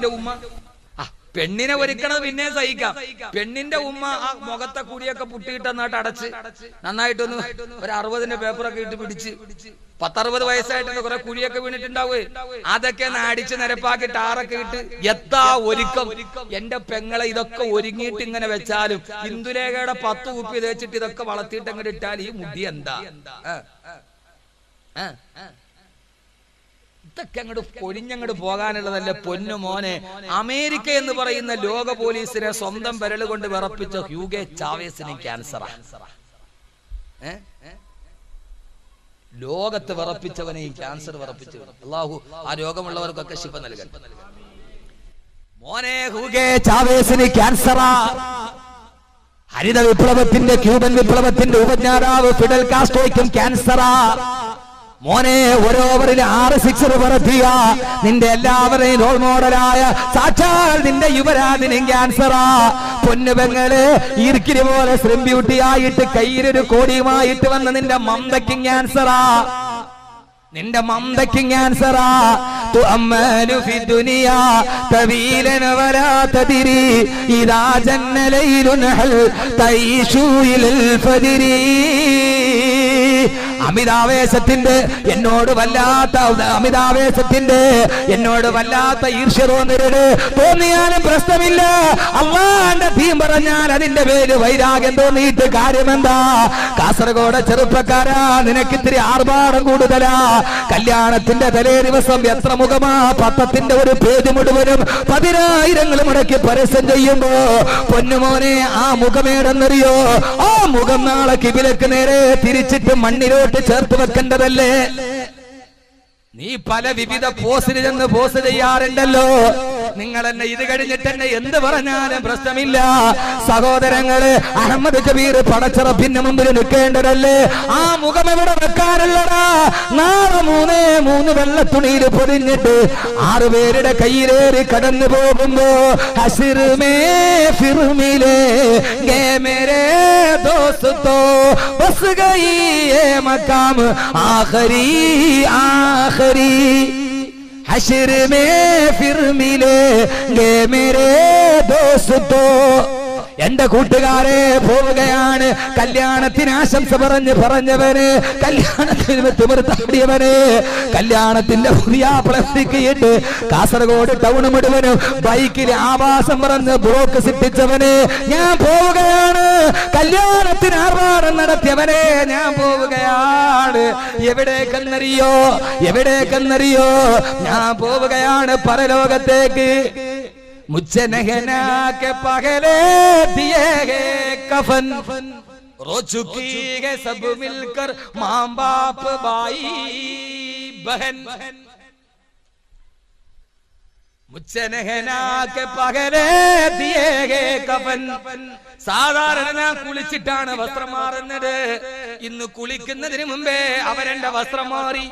പെണ്ണിനെ ഒരുക്കണത് പിന്നെ സഹിക്കാം. പെണ്ണിന്റെ ഉമ്മ ആ മുഖത്തെ കുടിയൊക്കെ പുട്ടിയിട്ട് നന്നായിട്ട് അടച്ച് നന്നായിട്ടൊന്ന് ഒരു 60ന്റെ പേപ്പറൊക്കെ ഇട്ട് പിടിച്ച് 10-60 വയസ്സായിട്ട് കുറെ കുഴിയൊക്കെ വീണിട്ടുണ്ടാവേ. അതൊക്കെ അടിച്ച് നിരപ്പാക്കി ടാറൊക്കെ ഇട്ട് എത്താ ഒരുക്കം. എന്റെ പെങ്ങളെ ഇതൊക്കെ ഒരുങ്ങിയിട്ട് ഇങ്ങനെ വെച്ചാലും ഇന്ദുലേഖയുടെ 10 കുപ്പി തേച്ചിട്ട് ഇതൊക്കെ വളർത്തിയിട്ട് അങ്ങോട്ട് ഇട്ടാൽ ഈ മുടി എന്താ? ഇതൊക്കെ അങ്ങോട്ട് പൊഴിഞ്ഞങ്ങോട്ട് പോകാനുള്ളതല്ല പൊന്നു മോനെ. അമേരിക്ക എന്ന് പറയുന്ന ലോക പോലീസിനെ സ്വന്തം വിരല് കൊണ്ട് വിറപ്പിച്ച ഹ്യൂഗോ ചാവേസിന് ക്യാൻസറാ. ലോകത്ത് വിറപ്പിച്ചവനെ ഈ ക്യാൻസർ വിറപ്പിച്ചവൻ അല്ലാഹു ആ രോഗമുള്ളവർക്കൊക്കെ ശിഫ നൽകട്ടെ. മോനെ, ഹ്യൂഗോ ചാവേസിന് ക്യാൻസറാ. ഹരിത വിപ്ലവത്തിന്റെ ക്യൂബൻ വിപ്ലവത്തിന്റെ ഉപജ്ഞാതാവ് ഫിഡൽ കാസ്ട്രോയ്ക്കും ക്യാൻസറാ. മോനെ, ഒരു ഓവറിൽ 6 സിക്സർ പറത്തിയ നിന്റെ എല്ലാവരെയും റോൾ മോഡലായ സാക്ഷാൽ നിന്റെ യുവരാജിനും ക്യാൻസറാ. പൊന്നുപെങ്ങള് ഈർക്കിരി പോലെ സ്ലിം ബ്യൂട്ടി ആയിട്ട് കയ്യിലൊരു കോടിയുമായിട്ട് വന്ന നിന്റെ മമതയ്ക്കും ക്യാൻസറാ. തുഅമ്മലു ഫിദ്ദുനിയ തവീലൻ വലാ തദിരി ഇദാ ജന്ന ലൈലുൻ ഹൽ തഈശു ഇലൽ ഫജ്രി. അമിതാവേശത്തിന്റെ എന്നോട് വല്ലാത്ത ഈർഷ്യ തോന്നിയാലും പ്രശ്നമില്ല. അള്ളാന്റെ തീം പറഞ്ഞാൽ അതിന്റെ പേര് വൈരാഗ്യം തോന്നിയിട്ട് കാര്യമെന്താ? കാസർഗോഡ് ചെറുപ്പക്കാരാ, നിനക്കിത്തിരി ആർഭാടം കൂടുതലാ. കല്യാണത്തിന്റെ തലേ ദിവസം എത്ര മുഖമാ? പത്രത്തിന്റെ ഒരു പേജ് മുഴുവനും 10,000 മുടക്കി പരസ്യം ചെയ്യുമ്പോ പൊന്നുമോനെ, ആ മുഖമേടെന്നറിയോ? ആ മുഖം നാളെ കിബിലക്ക് നേരെ തിരിച്ചിട്ട് മണ്ണിലോട്ട് ചേർത്ത് വെക്കേണ്ടതല്ലേ? നീ പല വിവിധ പോസിൽ ചെന്ന് പോസ് ചെയ്യാറുണ്ടല്ലോ. നിങ്ങൾ എന്നെ ഇത് കഴിഞ്ഞിട്ട് എന്നെ എന്ത് പറഞ്ഞാലും പ്രശ്നമില്ല. സഹോദരങ്ങളെ, അഹമ്മദ് കബീർ പടച്ചറപ്പിന്റെ മുമ്പിൽ നിൽക്കേണ്ടതല്ലേ? ആ മുഖം എവിടെ വെക്കാനുള്ളടാ? നാളെ 3 വെള്ളത്തുണിയിൽ പൊതിഞ്ഞിട്ട് 6 പേരുടെ കയ്യിലേറി കടന്നു പോകുമ്പോ ഹസിർ മേ ഫിർ മിലേ ഗേ മേരേ ദോസ്തോ ബസ് ഗയി യേ മക്കാം ആഖരി ആഖരി ഹശർ മേ ഫിർ മിലേ ഗേ മേരേ ദോസ്തോ. എന്റെ കൂട്ടുകാരെ, പോവുകയാണ്. കല്യാണത്തിന് ആശംസ പറഞ്ഞവന്, കല്യാണത്തിന് തിമിർത്താടിയവന്, കല്യാണത്തിന്റെ പുതിയ പ്ലസ്റ്റിക്കിട്ട് കാസർഗോഡ് ടൗൺ മുഴുവനും ബൈക്കിൽ ആവാസം പറഞ്ഞ് ബ്ലോക്ക് സൃഷ്ടിച്ചവന് ഞാൻ പോവുകയാണ്. കല്യാണത്തിന് ആർഭാടം നടത്തിയവനെ ഞാൻ പോവുകയാണ്. എവിടേക്കെന്നറിയോ? ഞാൻ പോവുകയാണ് പരലോകത്തേക്ക്. मुझसे नहना के पगले दिए गए कफन रो चुकी है सब मिलकर माँ बाप भाई बहन. मुझसे नहना के पगले दिए गए कफन. സാധാരണ ഞാൻ കുളിച്ചിട്ടാണ് വസ്ത്രം മാറുന്നത്. ഇന്ന് കുളിക്കുന്നതിന് മുമ്പേ അവരെന്റെ വസ്ത്രം മാറി.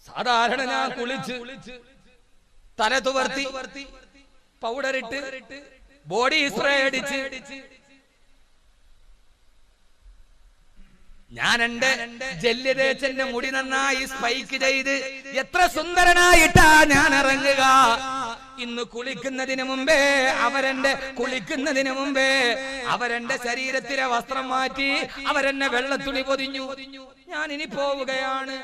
സാധാരണ ഞാൻ കുളിച്ച് തല തുവർത്തി പൗഡറിട്ട് ബോഡി സ്പ്രേ അടിച്ച് ഞാൻ എന്റെ ജെല്ല് തേച്ചെന്റെ മുടി നന്നായി സ്പൈക്ക് ചെയ്ത് എത്ര സുന്ദരനായിട്ടാ ഞാൻ ഇറങ്ങുക. ഇന്ന് കുളിക്കുന്നതിന് മുമ്പേ അവരെന്റെ ശരീരത്തിലെ വസ്ത്രം മാറ്റി അവരെന്നെ വെള്ളത്തുണി പൊതിഞ്ഞു. ഞാനിനി പോവുകയാണ്.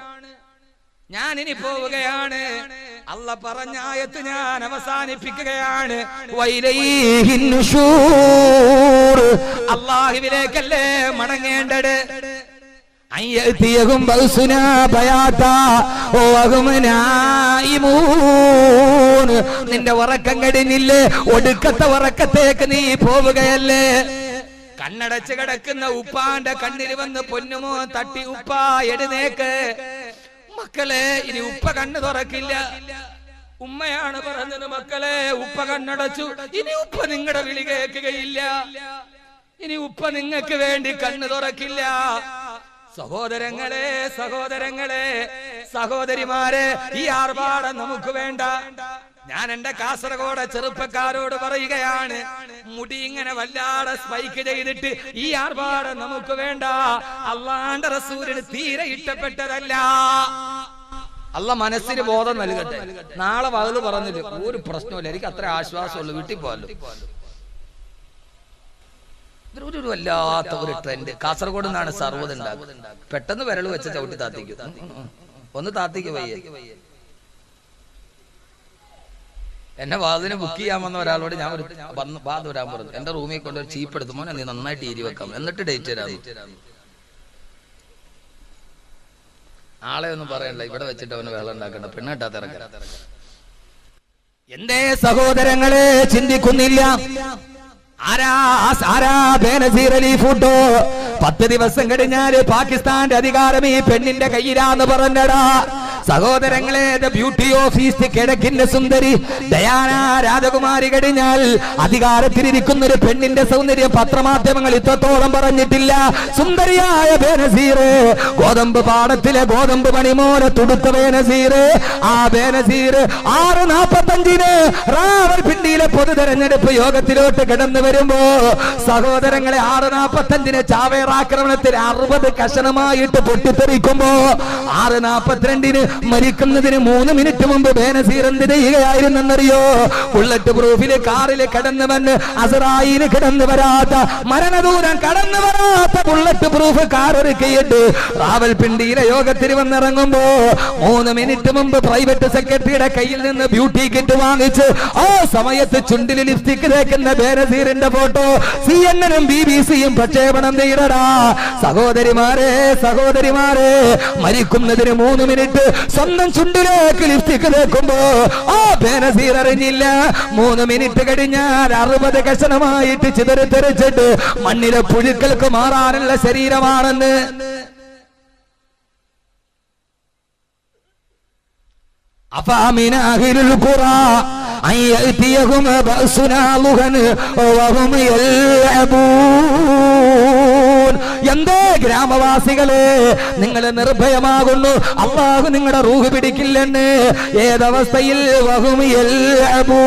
അല്ല പറഞ്ഞ ആയത്ത് ഞാൻ അവസാനിപ്പിക്കുകയാണ്. അല്ലാഹുവിലേക്കല്ലേ മടങ്ങേണ്ടത്. നിന്റെ ഉറക്കം കഴിഞ്ഞില്ലേ? ഒടുക്കത്തെ ഉറക്കത്തേക്ക് നീ പോവുകയല്ലേ? കണ്ണടച്ച് കിടക്കുന്ന ഉപ്പാന്റെ കണ്ണിൽ വന്ന് പൊന്നുമോ തട്ടി ഉപ്പാ എഴുന്നേക്ക്. മക്കളെ, ഇനി ഉപ്പ കണ്ണ് തുറക്കില്ല. ഉമ്മയാണ് പറഞ്ഞത്, മക്കളെ ഉപ്പ കണ്ണടച്ചു, ഇനി ഉപ്പ നിങ്ങളുടെ വിളി കേൾക്കുകയില്ല. ഇനി ഉപ്പ നിങ്ങൾക്ക് വേണ്ടി കണ്ണ് തുറക്കില്ല. സഹോദരങ്ങളെ, സഹോദരിമാരെ, ഈ ആർഭാടം നമുക്ക് വേണ്ട. ഞാൻ എന്റെ കാസർഗോഡ് ചെറുപ്പക്കാരോട് പറയുകയാണ്, മുടി ഇങ്ങനെ വല്ലാതെ സ്പൈക്ക് ചെയ്തിട്ട് ഈ ആർഭാടം നമുക്ക് വേണ്ട. അല്ലാഹുവിന്റെ റസൂലിന് തീരെ ഇഷ്ടപ്പെട്ടതല്ല. അല്ല മനസ്സിന് ബോധം നൽകട്ടെ. നാളെ വഅദ് പറഞ്ഞിട്ട് ഒരു പ്രശ്നമില്ല, എനിക്ക് അത്ര ആശ്വാസമുള്ളൂ, വീട്ടിൽ പോകാലോ. ഒരു വല്ലാത്ത ഒരു ട്രെൻഡ് കാസർഗോഡ് നിന്നാണ് സർവ്വത് ഉണ്ടാക്കുന്നത്. പെട്ടെന്ന് വിരൽ വെച്ച് ചവിട്ടി താത്തിക്കും. ഒന്ന് താത്തിക്ക് വയ്യ. എന്നെ വാതിന് ബുക്ക് ചെയ്യാൻ വന്ന ഒരാളോട് ഞാൻ ഒരു വാത് വരാൻ പറഞ്ഞു. എന്റെ റൂമിൽ കൊണ്ട് ഒരു ചീപ്പ് എടുത്തു, മോനെ നീ നന്നായിട്ട് ഈരി വെക്കാം, എന്നിട്ട് ഡേറ്റ് തരാം. ആളെ ഒന്നും പറയണ്ട, ഇവിടെ വെച്ചിട്ട് അവന് വേളം ഉണ്ടാക്കണ്ട, പെണ്ണിട്ടാത്ത ഇറങ്ങാൻ. എന്തേ സഹോദരങ്ങളെ ചിന്തിക്കുന്നില്ല? ആരാ ബേനസീർ അലി ഫുഡോ? 10 ദിവസം കഴിഞ്ഞാല് പാകിസ്ഥാന്റെ അധികാരം ഈ പെണ്ണിന്റെ കയ്യിലാന്ന് പറഞ്ഞടാ. സഹോദരങ്ങളെ, ബ്യൂട്ടി ഓഫ് ഈസ്റ്റ് കിഴക്കിന്റെ സുന്ദരി ഡയാന രാജകുമാരി കഴിഞ്ഞാൽ അധികാരത്തിലിരിക്കുന്ന ഒരു പെണ്ണിന്റെ സൗന്ദര്യം പത്രമാധ്യമങ്ങൾ ഇത്രത്തോളം പറഞ്ഞിട്ടില്ല. സുന്ദരിയായ ബേനസീർ, ഗോതമ്പ് പാടത്തിലെ ഗോതമ്പ് മണിമോനെ തുടുത്ത ബേനസീർ. ആ ബേനസീർ 6:45 റാവൽപിണ്ടിയിലെ പൊതു തെരഞ്ഞെടുപ്പ് യോഗത്തിലോട്ട് കടന്നു വരുമ്പോ സഹോദരങ്ങളെ 6:45 ചാവേർ ആക്രമണത്തിൽ 60 കഷണമായിട്ട് പൊട്ടിത്തെറിക്കുമ്പോ 6:42 മരിക്കുന്നതിന് 3 മിനിറ്റ് മുമ്പ് ബേനസീർ എന്ത് ചെയ്യുകയായിരുന്നെന്നറിയോ? ബുള്ളറ്റ് പ്രൂഫില് കാറില് കടന്നു വന്ന് അസ്രായില് കടന്നു വരാത്ത, മരണദൂരം കടന്നു വരാത്ത ബുള്ളറ്റ് പ്രൂഫ് കാർ ഒരുക്കിയിട്ട് റാവൽപിണ്ടിയിലെ യോഗത്തിൽ വന്നിറങ്ങുമ്പോ 3 മിനിറ്റ് മുമ്പ് പ്രൈവറ്റ് സെക്രട്ടറിയുടെ കയ്യിൽ നിന്ന് ബ്യൂട്ടി കിറ്റ് വാങ്ങിച്ച് ആ സമയത്ത് ചുണ്ടിൽ ലിപ്സ്റ്റിക് തേക്കുന്ന ബേനസീറിന്റെ ഫോട്ടോ CNN-ഉം BBC-യും പ്രക്ഷേപണം ചെയ്യടാ. സഹോദരിമാരെ, മരിക്കുന്നതിന് 3 മിനിറ്റ് സ്വന്തം ചുണ്ടിലേക്ക് ലിപ്സ്റ്റിക് തേക്കുമ്പോ ആ ബേനസീർ അറിഞ്ഞില്ല 3 മിനിറ്റ് കഴിഞ്ഞാൽ 60 കഷണമായിട്ട് ചിതറിത്തെറിച്ചിട്ട് മണ്ണിലെ പുഴുക്കൾക്ക് മാറാനുള്ള ശരീരമാണെന്ന്. അഫഅമിന അഹ്ലുൽ ഖുറാ അൻ യഅതിയഹും ബഅസുനാ ളുഹൻ വഹും യൽഅബൂൻ. എന്തേ ഗ്രാമവാസികളെ, നിങ്ങൾ നിർഭയമാകുന്നു, അല്ലാഹു നിങ്ങളുടെ റൂഹ് പിടിക്കില്ലെന്ന്. ഏതവസ്ഥയിൽ? വഹും യൽഅബൂൻ,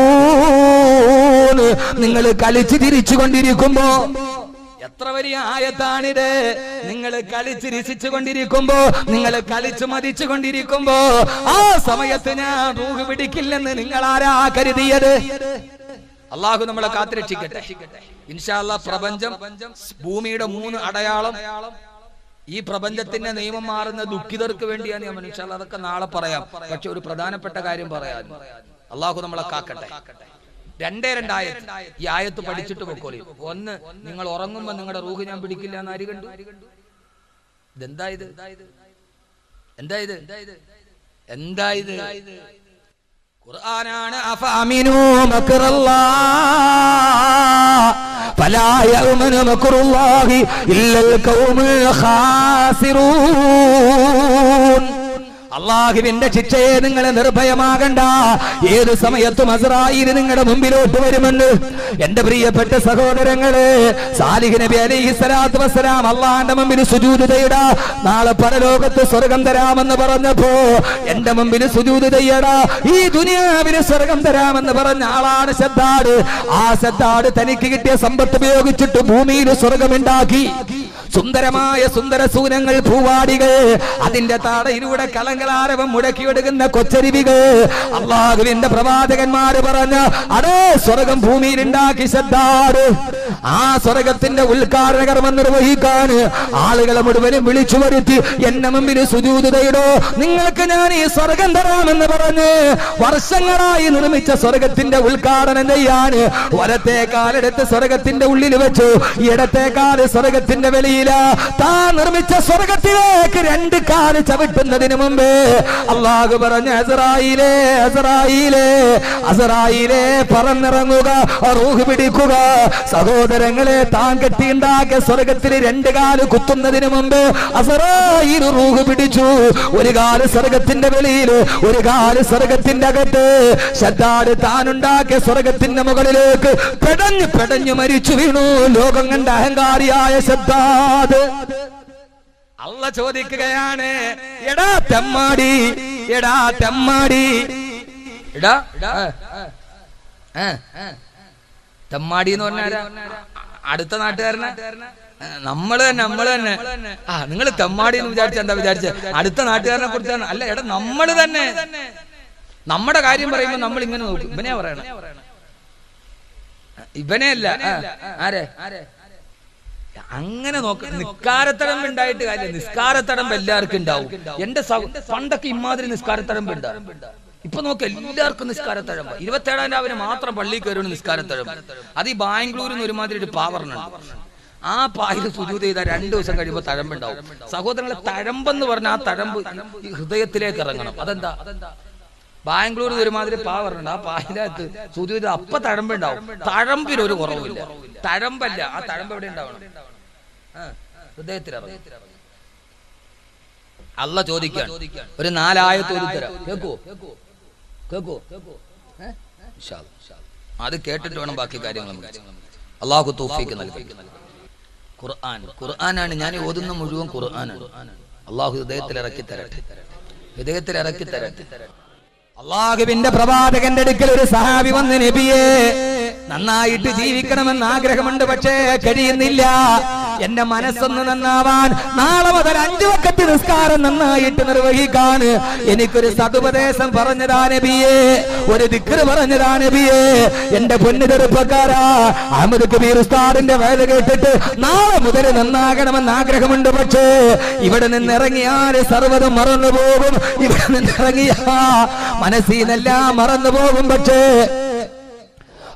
നിങ്ങൾ കളിച്ചു തിരിച്ചു കൊണ്ടിരിക്കുമ്പോ. എത്ര വലിയ ആയത്താണിത്! നിങ്ങൾ കളിച്ച് രസിച്ചു കൊണ്ടിരിക്കുമ്പോ, നിങ്ങൾ കളിച്ചു മതിച്ചു കൊണ്ടിരിക്കുമ്പോ, ആ സമയത്ത് ഞാൻ റൂഹ് പിടിക്കില്ലെന്ന് നിങ്ങൾ ആരാ കരുതിയത്? അള്ളാഹു നമ്മളെ കാത്തുരക്ഷിക്കട്ടെ. ഇൻഷാ അല്ലാഹ് പ്രപഞ്ചം, ഭൂമിയുടെ 3 അടയാളം, ഈ പ്രപഞ്ചത്തിന്റെ നിയമം മാറുന്ന ദുഃഖിതർക്ക് വേണ്ടിയാണ് ഞാൻ. ഇൻഷാ അല്ലാഹ് അതൊക്കെ നാളെ പറയാം. പക്ഷെ ഒരു പ്രധാനപ്പെട്ട കാര്യം പറയാൻ, അള്ളാഹു നമ്മളെ കാക്കട്ടെ. 2 ആയത്ത്. ഈ ആയത്ത് പഠിച്ചിട്ട് പൊക്കോളി. ഒന്ന്, നിങ്ങൾ ഉറങ്ങുമ്പോ നിങ്ങളുടെ റൂഹ് ഞാൻ പിടിക്കില്ല എന്ന് ആര് കണ്ടു? ഇതെന്തായത്? എന്തായത്? എന്തായത്? ഖുർആനാണ്. അഫഅമിനു മക്റല്ലാഹ് ഫലാ യഅ്മനു മക്റുല്ലാഹി ഇല്ലൽ ഖൗമുൽ ഖാസിറൂൻ. അള്ളാഹുവിന്റെ ശിക്ഷയെ നിങ്ങൾ നിർഭയമാകണ്ട. ഏത് സമയത്തും അസ്രായീൽ നിങ്ങളുടെ മുമ്പിലോട്ട് വരുമെന്ന്. എന്റെ പ്രിയപ്പെട്ട സഹോദരങ്ങളെ, സാലിഹ് നബി അലൈഹിസ്സലാത്തു വസ്സലാം അള്ളാന്റെ മുമ്പിൽ സുജൂദ് ചെയ്യടാ, നാളെ പരലോകത്ത് സ്വർഗം തരാമെന്ന് പറഞ്ഞപ്പോ എന്റെ മുമ്പിൽ സുജൂദ് ചെയ്യടാ, ഈ ദുനിയാവിന് സ്വർഗം തരാമെന്ന് പറഞ്ഞ ആളാണ് ശദ്ദാദ്. ആ ശദ്ദാദ് തനിക്ക് കിട്ടിയ സമ്പത്ത് ഉപയോഗിച്ചിട്ട് ഭൂമിയിൽ സ്വർഗമുണ്ടാക്കി. സുന്ദരമായ സുന്ദര സൂനങ്ങൾ, പൂവാടികൾ, അതിന്റെ താടയിലൂടെ കളങ്കളാരവം മുടക്കിയെടുക്കുന്ന കൊച്ചരുവികൾ. അള്ളാഹുവിന്റെ പ്രവാചകന്മാര് പറഞ്ഞ അതേ സ്വർഗം ഭൂമിയിൽ ഉണ്ടാക്കി ശദ്ദാദ്. ആ സ്വർഗത്തിന്റെ ഉദ്ഘാടന കർമ്മം നിർവഹിക്കാൻ ആളുകളെ മുഴുവനും വിളിച്ചു വരുത്തി എന്നെ മുമ്പിൽ സുജൂദ് ചെയ്തോ, നിങ്ങൾക്ക് ഞാൻ ഈ സ്വർഗം തരാമെന്ന് പറഞ്ഞ് വർഷങ്ങളായി നിർമ്മിച്ച സ്വർഗത്തിന്റെ ഉദ്ഘാടനം ചെയ്യാൻ വലത്തെ കാലെടുത്ത് സ്വർഗത്തിന്റെ ഉള്ളിൽ വെച്ചു, ഇടത്തെ കാല് സ്വർഗത്തിന്റെ വെളിയിൽ. താൻ നിർമ്മിച്ച സ്വർഗത്തിലേക്ക് 2 കാല് ചവിട്ടുന്നതിന് മുമ്പ് അള്ളാഹു പറഞ്ഞ, അസ്രായീലേ, അസ്രായീലേ, അസ്രായീലേ, പറന്നിറങ്ങുക, റൂഹ് പിടിക്കുക. സഹോദരങ്ങളെ, താൻ കെട്ടിയുണ്ടാക്കിയ സ്വർഗത്തിൽ 2 കാല് കുത്തുന്നതിന് മുമ്പ് അസ്രായീൽ റൂഹ് പിടിച്ചു. ഒരു കാല് സ്വർഗത്തിന്റെ വെളിയിൽ, ഒരു കാല് സ്വർഗത്തിന്റെ അകത്ത്. ശദ്ദാദ് താനുണ്ടാക്കിയ സ്വർഗത്തിന്റെ മുകളിലേക്ക് പെടഞ്ഞു പെടഞ്ഞു മരിച്ചു വീണു. ലോകം കണ്ട അഹങ്കാരിയായ ശദ്ദാദ്. അള്ള ചോദിക്കുകയാണ്, എടാ തെമ്മാടി, എടാ തെമ്മാടി, എടാ തെമ്മാടി എന്ന് പറഞ്ഞാൽ അടുത്ത നാട്ടുകാരനെ, നമ്മള് തന്നെ. ആ, നിങ്ങൾ തെമ്മാടി എന്ന് വിചാരിച്ച എന്താ വിചാരിച്ച? അടുത്ത നാട്ടുകാരനെ കുറിച്ചാണ്. അല്ല, എടാ നമ്മള് തന്നെ. നമ്മുടെ കാര്യം പറയുമ്പോ നമ്മൾ ഇങ്ങനെ നോക്കും, ഇവനെ പറയണം, ഇവനെയല്ല. ആരെ? അങ്ങനെ നോക്ക. നിസ്കാരത്തടമ്പ് ഉണ്ടായിട്ട് കാര്യം. നിസ്കാരത്തടമ്പ് എല്ലാവർക്കും ഉണ്ടാവും. എന്റെ പണ്ടൊക്കെ ഇമാതിരി നിസ്കാരത്തടമ്പ് ഉണ്ടാവും. ഇപ്പൊ നോക്ക്, എല്ലാവർക്കും നിസ്കാരത്തഴമ്പ്. 27 രാവിലെ മാത്രം പള്ളിയിൽ കയറുന്ന നിസ്കാരത്തഴമ്പ്. അത് ഈ ബാംഗ്ലൂരിൽ നിന്ന് ഒരുമാതിരി ഒരു പാവറിനുണ്ട്. ആ പായിൽ സുജൂദ് ചെയ്താൽ 2 ദിവസം കഴിയുമ്പോൾ തഴമ്പുണ്ടാവും. സഹോദരങ്ങളെ, തഴമ്പെന്ന് പറഞ്ഞാൽ ആ തഴമ്പ് ഹൃദയത്തിലേക്ക് ഇറങ്ങണം. അതെന്താ? ബാംഗ്ലൂരിൽ ഒരുമാതിരി പാവറുണ്ട്. ആ പായിനകത്ത് സുജൂദ് അപ്പൊ തഴമ്പുണ്ടാവും. തഴമ്പിന് ഒരു കുറവില്ല. തഴമ്പല്ല, ആ തഴമ്പ് എവിടെ ഉണ്ടാവണം? ഹൃദയത്തിലിറങ്ങും. അള്ള ചോദിക്കാണ്, ഒരു 4 ആയത്ത് ഓതിത്തരാം. കേക്കോ? അത് കേട്ടിട്ട് വേണം ബാക്കി കാര്യങ്ങൾ. അള്ളാഹു തൗഫീഖ് നൽകി. ഖുർആനാണ് ഞാൻ ഓതുന്ന മുഴുവൻ ഖുർആനാണ്. അള്ളാഹു ഹൃദയത്തിൽ ഇറക്കി തരട്ടെ. അള്ളാഹുവിന്റെ പ്രവാചകന്റെ അടുക്കൽ ഒരു സഹാബി വന്ന്, നബിയെ, നന്നായിട്ട് ജീവിക്കണമെന്ന് ആഗ്രഹമുണ്ട്, പക്ഷേ കഴിയുന്നില്ല. എന്റെ മനസ്സൊന്ന് നന്നാവാൻ, നാളെ മുതൽ 5 വഖത്ത് നിസ്കാരം നന്നായിട്ട് നിർവഹിക്കാൻ എനിക്കൊരു സതുപദേശം പറഞ്ഞതാ നബിയെ, ഒരു ദിക്ർ പറഞ്ഞതാ നബിയെ. എന്റെ പൊന്നു ചെറുപ്പക്കാരാ, അഹമ്മദ് കബീർ ഉസ്താദിന്റെ വേല കേട്ടിട്ട് നാളെ മുതൽ നന്നാകണമെന്ന് ആഗ്രഹമുണ്ട്, പക്ഷേ ഇവിടെ നിന്നിറങ്ങിയാൽ സർവ്വതും മറന്നു പോകും. ഇവിടെ നിന്നിറങ്ങിയ മനസ്സിനെല്ലാം മറന്നു പോകും. പക്ഷേ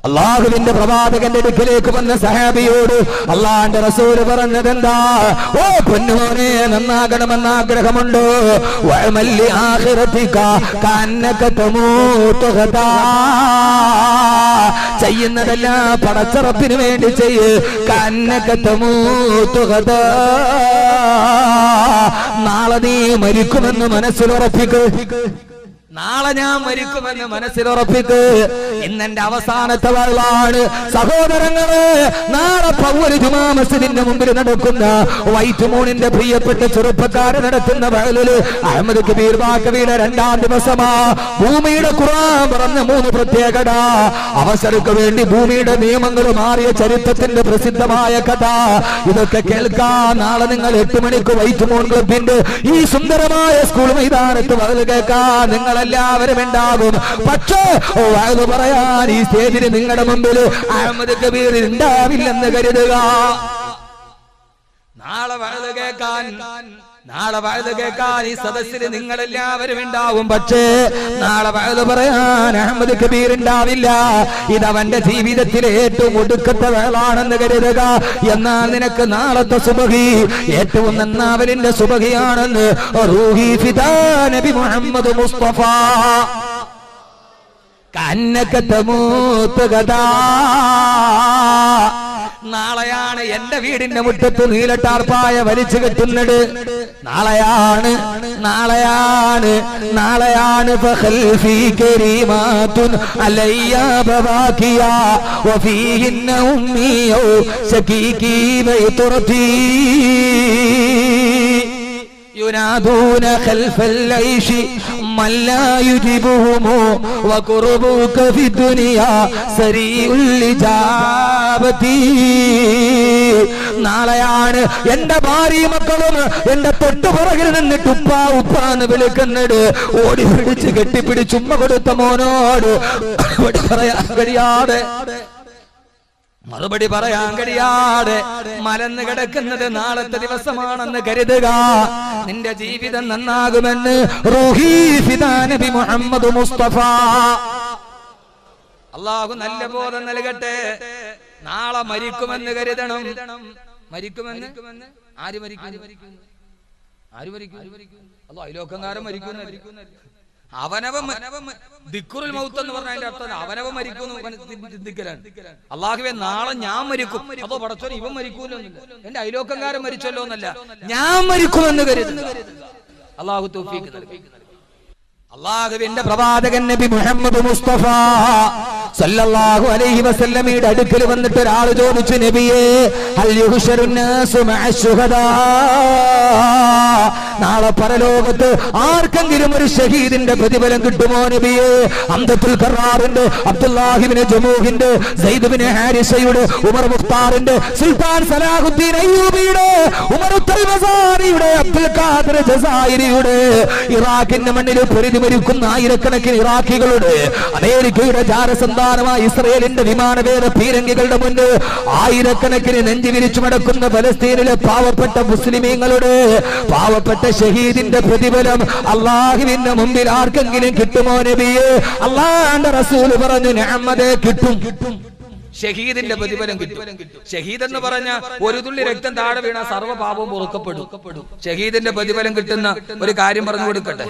അള്ളാഹുവിന്റെ പ്രവാചകന്റെ അടുക്കലേക്ക് വന്ന സഹാബിയോട് അള്ളാന്റെ റസൂൽ പറഞ്ഞതെന്താ? ഓ പൊന്നുമോനെ, നന്നാകണമെന്ന് ആഗ്രഹമുണ്ടോ? വഅമല്ലി ആഖിറതിക കഅന്നക തമൂതു ഗദാ. ചെയ്യുന്നതെല്ലാം പടച്ചറപ്പിന് വേണ്ടി ചെയ്യ്. കഅന്നക തമൂതു ഗദാ. നാളെ നീ മരിക്കുമെന്ന് മനസ്സിലുറപ്പിക്ക്. നാളെ ഞാൻ മരിക്കുമെന്ന് മനസ്സിലുറപ്പിക്ക്. ഇന്നെന്റെ അവസാനത്തെ വയലാണ്. സഹോദരങ്ങളെ, നാളെ പൗര് ജുമാ മസ്ജിദിന്റെ മുമ്പിൽ നടക്കുന്ന വൈറ്റ് മൂണിന്റെ പ്രിയപ്പെട്ട ചെറുപ്പക്കാരൻ നടത്തുന്ന വയലില് അഹമ്മദ് കബീർ ബാക്കവിയുടെ 2ാം ദിവസമാ. ഭൂമിയുടെ ഖുർആൻ പറഞ്ഞ 3 പ്രത്യേകത. അവസരക്ക് വേണ്ടി ഭൂമിയുടെ നിയമങ്ങൾ മാറിയ ചരിത്രത്തിന്റെ പ്രസിദ്ധമായ കഥ ഇതൊക്കെ കേൾക്കാൻ നാളെ നിങ്ങൾ 8 മണിക്ക് വൈറ്റ് മൂൺ ക്ലബിന്റെ ഈ സുന്ദരമായ സ്കൂൾ മൈതാനത്ത് വയൽ കേൾക്കാൻ നിങ്ങളെല്ലാവരും ഉണ്ടാകും. പക്ഷേ വയല് പറയാൻ ഈ സ്റ്റേജിന് നിങ്ങളുടെ മുമ്പിൽ അഹമ്മദ് കബീർ ഉണ്ടാവില്ലെന്ന് കരുതുക. നാളെ വയല് കേൾക്കാൻ ഈ സദസ്സിന് നിങ്ങളെല്ലാവരും ഉണ്ടാവും. പക്ഷേ നാളെ വയല് പറയാൻ അഹമ്മദ് കബീർ ഉണ്ടാവില്ല. ഇതവന്റെ ജീവിതത്തിലെ ഏറ്റവും ഒടുക്കത്തെ വയലാണെന്ന് കരുതുക. എന്നാൽ നിനക്ക് നാളത്തെ സുബഹി ഏറ്റവും നന്നാവലിന്റെ സുബഹിയാണെന്ന് റൂഹി ഫിദാ നബി മുഹമ്മദ് മുസ്തഫ കന്നക തമൂത്ത് ഗദാ. നാളെയാണ് എന്റെ വീടിന്റെ മുറ്റത്ത് നീലട്ടാർപ്പായ വലിച്ചു കെട്ടുന്നത്. നാളെയാണ് ഫഖൽഫി കരീമാതുൻ അലയ്യ ബവാകിയ വഫീഹിന്ന ഉമ്മിയ ശകീകി വൈതുറതി ينادون خلف العيش من لا يجيبهم وقربك في الدنيا سريع الإجابة. നാളെയാണ് എന്റെ ഭാര്യയും മക്കളും എന്റെ തൊട്ടുപുറകിൽ നിന്നിട്ട് ഉപ്പാ ഉപ്പാന്ന് വിളിക്കുന്നത്. ഓടി പിടിച്ച് കെട്ടിപ്പിടിച്ച് ഉമ്മ കൊടുത്ത മോനോട് മറുപടി പറയാൻ കഴിയാതെ മലന്ന് കിടക്കുന്നത് നാളത്തെ ദിവസമാണെന്ന് കരുതുക. നിന്റെ ജീവിതം നന്നാകുമെന്ന് റൂഹി ഫിദാ നബി മുഹമ്മദ് മുസ്തഫ. അല്ലാഹു നല്ല ബോധം നൽകട്ടെ. നാളെ മരിക്കുമെന്ന് കരുതണം. മരിക്കുമെന്ന് ആര് മരിക്കും? അല്ലോ അയലോക്കംകാരൻ മരിക്കുന്നു. അവനവൻ ദിക്റുൽ മൗത്ത് എന്ന് പറഞ്ഞ അതിന്റെ അർത്ഥം അവനവൻ മരിക്കുന്നു ചിന്തിക്കലാണ്. അള്ളാഹുവേ നാളെ ഞാൻ മരിക്കും, അതോ പടച്ചോൻ ഇവൻ മരിക്കൂലൊന്നുമില്ല, എന്റെ അയലോക്കംകാരൻ മരിച്ചല്ലോ എന്നല്ല, ഞാൻ മരിക്കുമെന്ന് കരുതുന്നു. അള്ളാഹു തൗഫീഖ് നൽകട്ടെ. അല്ലാഹുവിന്റെ പ്രവാചകൻ നബി മുഹമ്മദ് മുസ്തഫ സല്ലല്ലാഹു അലൈഹി വസല്ലമയുടെ അടുക്കൽ വന്നിട്ട് ഒരാൾ ചോദിച്ചു, നബിയേ ഹൽ യുഹ്ശറുന്നാസു മഅശുഹദാ, നാളെ പരലോകത്ത് ആർക്കെങ്കിലും ഒരു ഷഹീദിന്റെ പ്രതിഫലം കിട്ടുമോ നബിയേ? ഹംദത്തുൽ ഖറാറിന്റെ, അബ്ദുല്ലാഹിബ്നു ജമൂഹിന്റെ, സയ്യിദ് ഇബ്നു ഹാരിസയുടെ, ഉമർ മുഖ്താറിന്റെ, സുൽത്താൻ സലാഹുദ്ദീൻ അയ്യൂബിയുടെ, ഉമർ തൽമസാരിയുടെ, അബ്ദുൽ ഖാദിർ ജസായിരിയുടെ, ഇറാഖിന്റെ മണ്ണിൽ പൊരുതി മരിക്കുന്ന ആയിരക്കണക്കിന് ഇറാഖികളുടെ, അമേരിക്കയുടെ ജാരസന്താനമായ ഇസ്രയേലിന്റെ വിമാനവേദ പീരങ്കികളുടെ മുന്നിൽ ആയിരക്കണക്കിന് നെഞ്ചി വിരിച്ചു മടക്കുന്ന ഫലസ്തീനിലെ പാവപ്പെട്ട മുസ്ലിമീങ്ങളുടെ, പാവപ്പെട്ട ഷഹീദിന്റെ പ്രതിഫലം അല്ലാഹുവിന്റെ മുമ്പിൽ ആർക്കെങ്കിലും കിട്ടുമോ നബിയേ? അല്ലാഹുവിന്റെ റസൂൽ പറഞ്ഞു, നഅമദേ കിട്ടും. ഷഹീദിന്റെ പ്രതിഫലം കിട്ടും. ഷഹീദ് എന്ന് പറഞ്ഞ ഒരു തുള്ളി രക്തം താഴെ വീണ സർവ്വ പാപവും പൊറുക്കപ്പെടും. ഷഹീദിന്റെ പ്രതിഫലം കിട്ടുന്ന ഒരു കാര്യം പറഞ്ഞു കൊടുക്കട്ടെ,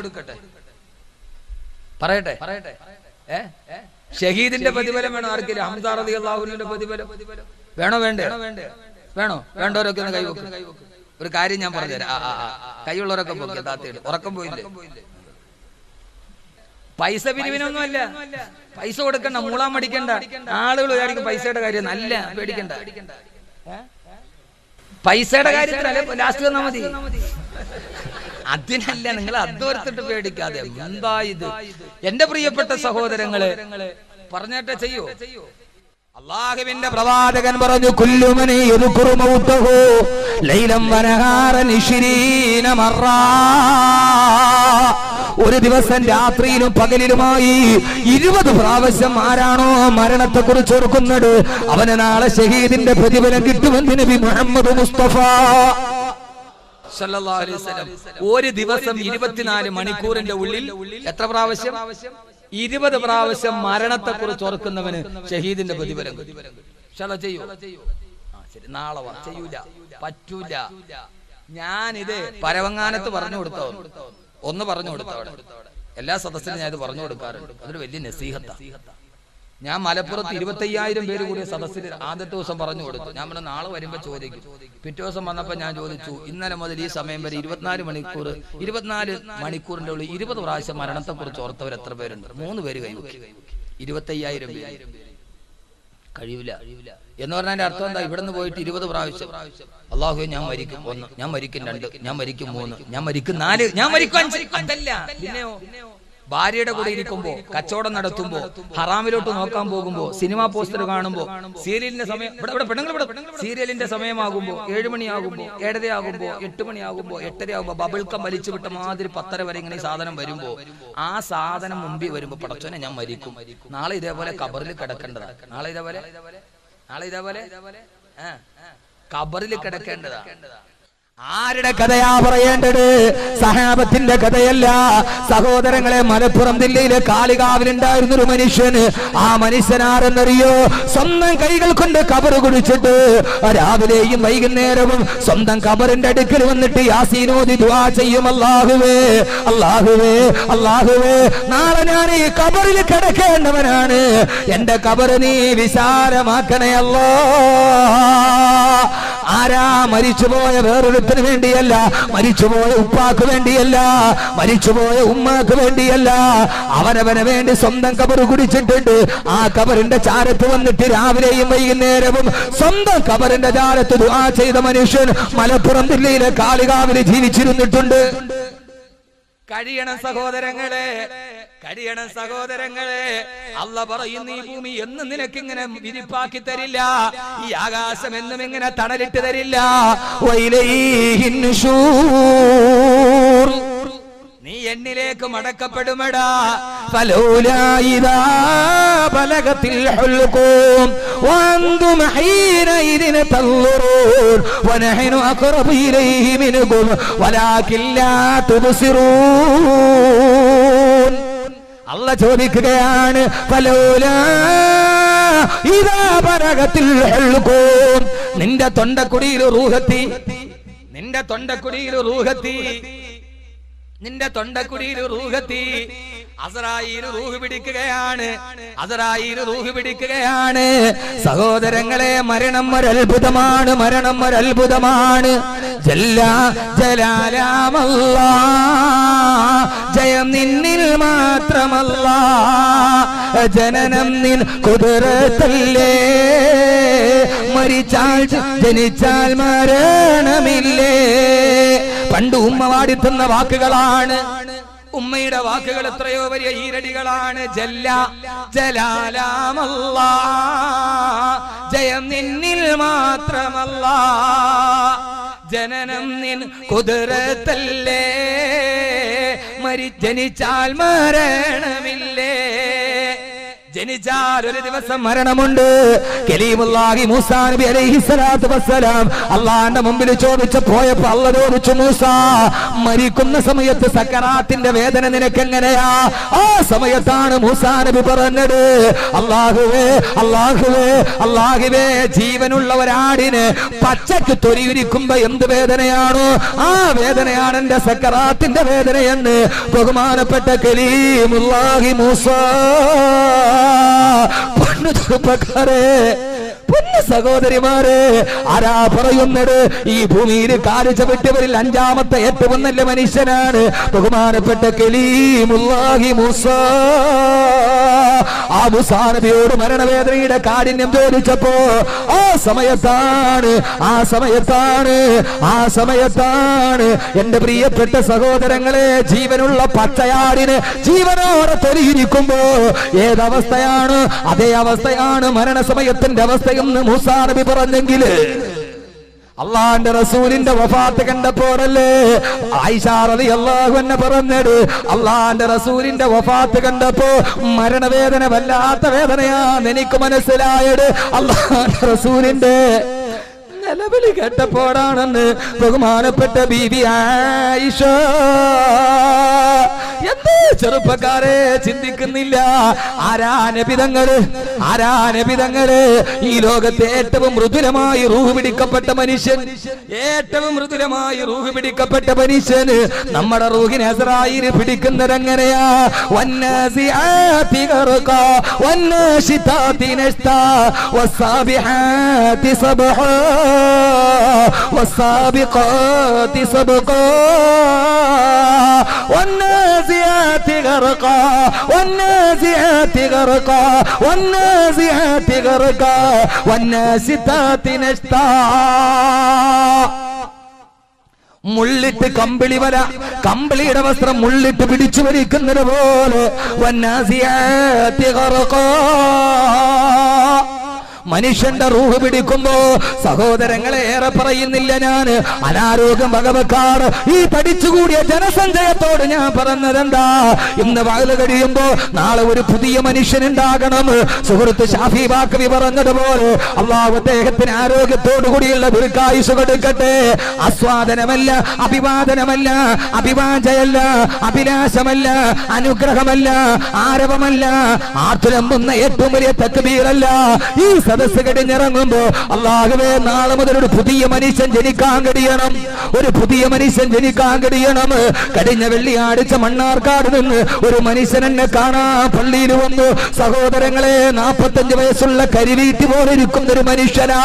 പറയട്ടെ. ഷഹീദിന്റെ പ്രതിഫലം വേണോ? ആർക്കില്ല? ഹംസ റളിയല്ലാഹു അൻഹുവിന്റെ പ്രതിഫലം വേണോ? വേണോ? വേണ്ടവരൊക്കെ ഒന്ന് കൈവെക്കും. ഒരു കാര്യം ഞാൻ പറഞ്ഞുതരാം. കൈയുള്ളവരൊക്കെ പോക്കി താത്തയുടെ ഉറക്കം പോയില്ലേ? പൈസ പിരിവിനൊന്നുമല്ല, പൈസ കൊടുക്കണ്ട, മൂളാൻ മടിക്കണ്ട. ആളുകൾ വിചാരിക്കും പൈസയുടെ കാര്യം, നല്ല പേടിക്കണ്ട. പൈസയുടെ കാര്യത്തിലല്ലേ ലാസ്റ്റ് വന്നാൽ മതി, അതിനല്ല. നിങ്ങൾ അതോർത്തിട്ട് പേടിക്കാതെ. എന്താ ഇത് എന്റെ പ്രിയപ്പെട്ട സഹോദരങ്ങളെ, പറഞ്ഞിട്ട് ചെയ്യോ? അല്ലാഹുവിന്റെ പ്രവാചകൻ പറഞ്ഞു, കുല്ലുമനി യദ്കുറു മൗതഹു ലൈലം വനഹാറൻ 20 മറ. ഒരു ദിവസം രാത്രിയിലും പകലിലുമായി 20 പ്രാവശ്യം ആരാണോ മരണത്തെ കുറിച്ച് ഓർക്കുന്നത് അവന് നാളെ ഷഹീദിന്റെ പ്രതിഫലം കിട്ടുമെന്ന് നബി മുഹമ്മദ് മുസ്തഫ സല്ലല്ലാഹു അലൈഹി വസല്ലം. ഒരു ദിവസം 24 മണിക്കൂറിന്റെ ഉള്ളിൽ എത്ര പ്രാവശ്യം? 20 പ്രാവശ്യം മരണത്തെ കുറിച്ച് ഓർക്കുന്നവന് ഷഹീദിന്റെ പ്രതിഫലം ചെയ്യൂ. ശരി, നാളെ ചെയ്യൂല, പറ്റൂല. ഞാനിത് പരവങ്ങാനത്ത് പറഞ്ഞു കൊടുത്തോ, ഒന്ന് പറഞ്ഞു കൊടുത്തോ. എല്ലാ സദസ്സിലും ഞാൻ ഇത് പറഞ്ഞു കൊടുക്കാറുണ്ട്. അതൊരു വലിയ നസീഹത്താ. ഞാൻ മലപ്പുറത്ത് 25,000 പേര് കൂടിയ സദസ്സിൽ ആദ്യത്തെ ദിവസം പറഞ്ഞു കൊടുത്തു. ഞാൻ പറഞ്ഞു നാളെ വരുമ്പോൾ ചോദിക്കും. പിറ്റേ ദിവസം വന്നപ്പോൾ ഞാൻ ചോദിച്ചു, ഇന്നലെ മുതൽ ഈ സമയം വരെ 24 മണിക്കൂറിന്റെ ഉള്ളിൽ 20 പ്രാവശ്യം മരണത്തെക്കുറിച്ച് ഓർത്തവർ എത്ര പേരുണ്ട്? 3 പേര് കൈവക്കി. 25,000 പേര് കഴിയില്ല എന്ന് പറഞ്ഞാൽ അർത്ഥം എന്താ? ഇവിടെ നിന്ന് പോയിട്ട് 20 പ്രാവശ്യം അല്ലാഹുവേ ഞാൻ മരിക്കും 1, ഞാൻ മരിക്കും 2, ഞാൻ മരിക്കും 3, ഞാൻ മരിക്കും 4, ഞാൻ മരിക്കും 5. അതല്ല, പിന്നെയോ ഭാര്യയുടെ കൂടെ ഇരിക്കുമ്പോ, കച്ചവടം നടത്തുമ്പോ, ഹറാമിലോട്ട് നോക്കാൻ പോകുമ്പോ, സിനിമാ പോസ്റ്റർ കാണുമ്പോ, സീരിയലിന്റെ സമയം സീരിയലിന്റെ സമയമാകുമ്പോ, 7 മണിയാകുമ്പോ, 7:30 ആകുമ്പോ, 8 മണിയാകുമ്പോ, 8:30 ആകുമ്പോ ബബിൾക്കം വലിച്ചു വിട്ട മാതിരി 10:30 വരെ ഇങ്ങനെ സാധനം വരുമ്പോ, ആ സാധനം മുമ്പിൽ വരുമ്പോ പടച്ചോനെ ഞാൻ മരിക്കും, നാളെ ഇതേപോലെ ഖബറിൽ കിടക്കേണ്ടതാണ്, നാളെ ഇതേപോലെ ഖബറിൽ കിടക്കേണ്ടതാണ്. ആരുടെ കഥയാ പറയേണ്ടത്? സഹാബത്തിന്റെ കഥയല്ല സഹോദരങ്ങളെ. മലപ്പുറം ജില്ലയിലെ കാളികാവിലുണ്ടായിരുന്ന ഒരു മനുഷ്യന്, ആ മനുഷ്യനാരെന്നറിയോ? സ്വന്തം കൈകൾ കൊണ്ട് കബറ് കുടിച്ചിട്ട് രാവിലെയും വൈകുന്നേരവും സ്വന്തം കബറിന്റെ അടുക്കൽ വന്നിട്ട് യാസീനോദി ദുആ ചെയ്യും. അല്ലാഹുവേ അല്ലാഹുവേ അല്ലാഹുവേ, നാളെ ഞാൻ ഈ കബറിൽ കിടക്കേണ്ടവനാണ്, എന്റെ കബറ് നീ വിശാലമാക്കണേ അല്ലാ. ആരാ? മരിച്ചുപോയ വേറൊരുത്തിന് വേണ്ടിയല്ല, മരിച്ചുപോയ ഉപ്പാക്ക് വേണ്ടിയല്ല, മരിച്ചുപോയ ഉമ്മാക്ക് വേണ്ടിയല്ല, അവനവന് വേണ്ടി സ്വന്തം കബറ് കുടിച്ചിട്ടുണ്ട്. ആ കബറിന്റെ ചാരത്ത് വന്നിട്ട് രാവിലെയും വൈകുന്നേരവും സ്വന്തം കബറിന്റെ ചാരത്ത് ദുആ ചെയ്ത മനുഷ്യൻ മലപ്പുറം ജില്ലയിലെ കാളികാവിൽ ജീവിച്ചിരുന്നിട്ടുണ്ട്. കഴിയണം സഹോദരങ്ങളെ, കഴിയണം സഹോദരങ്ങളെ. അല്ലാഹ് പറയുന്നു, ഈ ഭൂമി എന്നും നിനക്കിങ്ങനെ വിരിപ്പാക്കി തരില്ല, ഈ ആകാശം എന്നും ഇങ്ങനെ തണലിട്ട് തരില്ല. വൈലൈഹിൻ നുശൂർ, നീ എന്നിലേക്ക് മടക്കപ്പെടുമടാ. ഫലൗലാ ഇദാ ബലഗത്തിൽ ഹുൽഖൂം വഅൻതും ഹീനഇദിൻ തൻളുറൂൻ വനഹ്നു അഖറബു ഇലൈഹി മിൻകും വലാകിൻ ലാ തുബ്സിറൂൻ. അല്ലാഹ് ചോദിക്കുകയാണ്, ഫലൗലാ ഇദാ ബലഗത്തിൽ ഹുൽഖൂം, നിന്റെ തൊണ്ടക്കുടിയിൽ റൂഹത്തി, നിന്റെ തൊണ്ടക്കുടിയിൽ റൂഹത്തി, നിന്റെ തൊണ്ടക്കുടിയിൽ റൂഹത്തി. അസ്രായീൽ റൂഹ് പിടിക്കുകയാണ്, അസ്രായീൽ റൂഹ് പിടിക്കുകയാണ്. സഹോദരങ്ങളെ, മരണം ഒരത്ഭുതമാണ്, മരണം ഒരത്ഭുതമാണ്. ജല്ല ജലാലാമല്ലാ, ജയം നിന്നിൽ മാത്രമല്ലാ, ജനനം നിൻ കുദറത്തല്ലേ, മരിച്ചാൽ ജനിച്ചാൽ മരണമില്ലേ. പണ്ട് ഉമ്മ പാടിത്തുന്ന വാക്കുകളാണ്, ഉമ്മയുടെ വാക്കുകൾ എത്രയോ വലിയ ഈരടികളാണ്. ജല്ല ജലാലാമല്ലാ, ജയം നിന്നിൽ മാത്രമല്ലാ, ജനനം നിൻ കുദറത്തല്ലേ, ജനിച്ചാൽ മരണമില്ലേ. ജനിച്ചാൽ ഒരു ദിവസം മരണമുണ്ട്. കലീമുല്ലാഹി മൂസാ നബി അലൈഹിസ്സലാത്തു വസ്സലാം അല്ലാഹുവിന്റെ മുമ്പിൽ ചോദിച്ചു പോയപ്പോൾ അല്ലാഹു ചോദിച്ചു, മൂസാ, മരിക്കുന്ന സമയത്ത് സക്കറാത്തിന്റെ വേദന നിനക്ക് എങ്ങനെയാ? ആ സമയത്താണ് മൂസാ നബി പറഞ്ഞത്, അല്ലാഹുവേ അല്ലാഹുവേ അല്ലാഹുവേ, ജീവനുള്ള ഒരാടിന് പച്ചക്ക് തൊലിയുരിക്കുമ്പോ എന്ത് വേദനയാണോ ആ വേദനയാണ് എന്റെ സക്കറാത്തിന്റെ വേദനയെന്ന് ബഹുമാനപ്പെട്ട കലീമുല്ലാഹി മൂസാ. പൊന്നു ചെറുപ്പക്കാരെ, പൊന്നു സഹോദരിമാരെ, ആരാ പറയുന്നത്? ഈ ഭൂമിയിൽ കാല് ചവിട്ടിയവരിൽ 5ാമത്തെ ഏറ്റവും നല്ല മനുഷ്യനാണ് ബഹുമാനപ്പെട്ട കലീമുല്ലാഹി മൂസാ. ആ മൂസാ നബിയോട് മരണവേദനയുടെ കാഠിന്യം ചോദിച്ചപ്പോ ആ സമയത്താണ് എന്റെ പ്രിയപ്പെട്ട സഹോദരങ്ങളെ, ജീവനുള്ള പച്ചയാടിന് ജീവനോടെ തൊലിയിരിക്കുമ്പോ ഏതവസ്ഥയാണ് അതേ അവസ്ഥയാണ് മരണസമയത്തിന്റെ അവസ്ഥയെന്ന് മൂസാ നബി പറഞ്ഞെങ്കിൽ അള്ളാന്റെ റസൂലിന്റെ വഫാത്ത് കണ്ടപ്പോഴല്ലേ ആയിഷ റളിയല്ലാഹു അൻഹ പറഞ്ഞത്, അള്ളാന്റെ റസൂലിന്റെ വഫാത്ത് കണ്ടപ്പോ മരണവേദന വല്ലാത്ത വേദനയാന്ന് എനിക്ക് മനസ്സിലായത്. അള്ളാന്റെ റസൂലിന്റെ നിലവിളി കേട്ടപ്പോഴാണെന്ന് ബഹുമാനപ്പെട്ട ബീബി ആയിഷ. എന്തേ ചെറുപ്പക്കാരെ ചിന്തിക്കുന്നില്ല? ആരാ നബിതങ്ങള്? ഈ ലോകത്തെ ഏറ്റവും മൃദുലമായി റൂഹ് പിടിക്കപ്പെട്ട മനുഷ്യൻ, ഏറ്റവും മൃദുലമായി റൂഹ് പിടിക്കപ്പെട്ട മനുഷ്യന് നമ്മുടെ റൂഹിനെ അസ്രായീൽ പിടിക്കുന്നത് എങ്ങനെയാ? വന്നാസിആതി ഗർഖാ വന്നാശിതാതി നശ്താ വസ്സാബിഹാതി സബ്ഹാ വസ്സാബിഖാതി സബ്ഖാ വന്നാസിആതി ഗർഖാ വന്നാസിആതി ഗർഖാ വന്നാസിആതി ഗർഖാ വന്നാശിതാതി നശ്താ. മുള്ളിട്ട് കമ്പിളിയുടെ വസ്ത്രം മുള്ളിട്ട് പിടിച്ചു വലിക്കുന്നത് പോലെ വന്നാസിആതി ഗർഖാ. മനുഷ്യന്റെ റൂഹ് പിടിക്കുമ്പോ സഹോദരങ്ങളെ ഏറെ പറയുന്നില്ല ഞാൻ, അനാരോഗ്യം വകവെക്കാറ് ഈ പഠിച്ചുകൂടിയ ജനസഞ്ചയത്തോട് ഞാൻ പറഞ്ഞതെന്താ? ഇന്ന് വയല് കഴിയുമ്പോ നാളെ ഒരു പുതിയ മനുഷ്യനുണ്ടാകണം. സുഹൃത്ത് ഷാഫി ബാക്കവി പറഞ്ഞതുപോലെ അള്ളാഹു അദ്ദേഹത്തിന് ആരോഗ്യത്തോടു കൂടിയുള്ള ദീർഘായുസ് കൊടുക്കട്ടെ. ആസ്വാദനമല്ല, അഭിവാദനമല്ല, അഭിവാചയല്ല, അഭിലാഷമല്ല, അനുഗ്രഹമല്ല, ആരവമല്ല, ആതുരമ്പുന്ന ഏറ്റവും വലിയ തക്ബീറല്ല. ഈ സദസ്സ് കഴിഞ്ഞിറങ്ങുമ്പോ അല്ലാഹുവേ നാളെ മുതൽ ഒരു പുതിയ മനുഷ്യൻ ജനിക്കാൻ കഴിയണം, ഒരു പുതിയ മനുഷ്യൻ ജനിക്കാൻ കഴിയണം. കഴിഞ്ഞ വെള്ളിയാഴ്ച മണ്ണാർക്കാട് നിന്ന് ഒരു മനുഷ്യൻ എന്നെ കാണാൻ പള്ളിയിൽ വന്നു. സഹോദരങ്ങളെ, 45 വയസ്സുള്ള കരിവീറ്റി പോലെ ഇരിക്കുന്ന ഒരു മനുഷ്യനാ.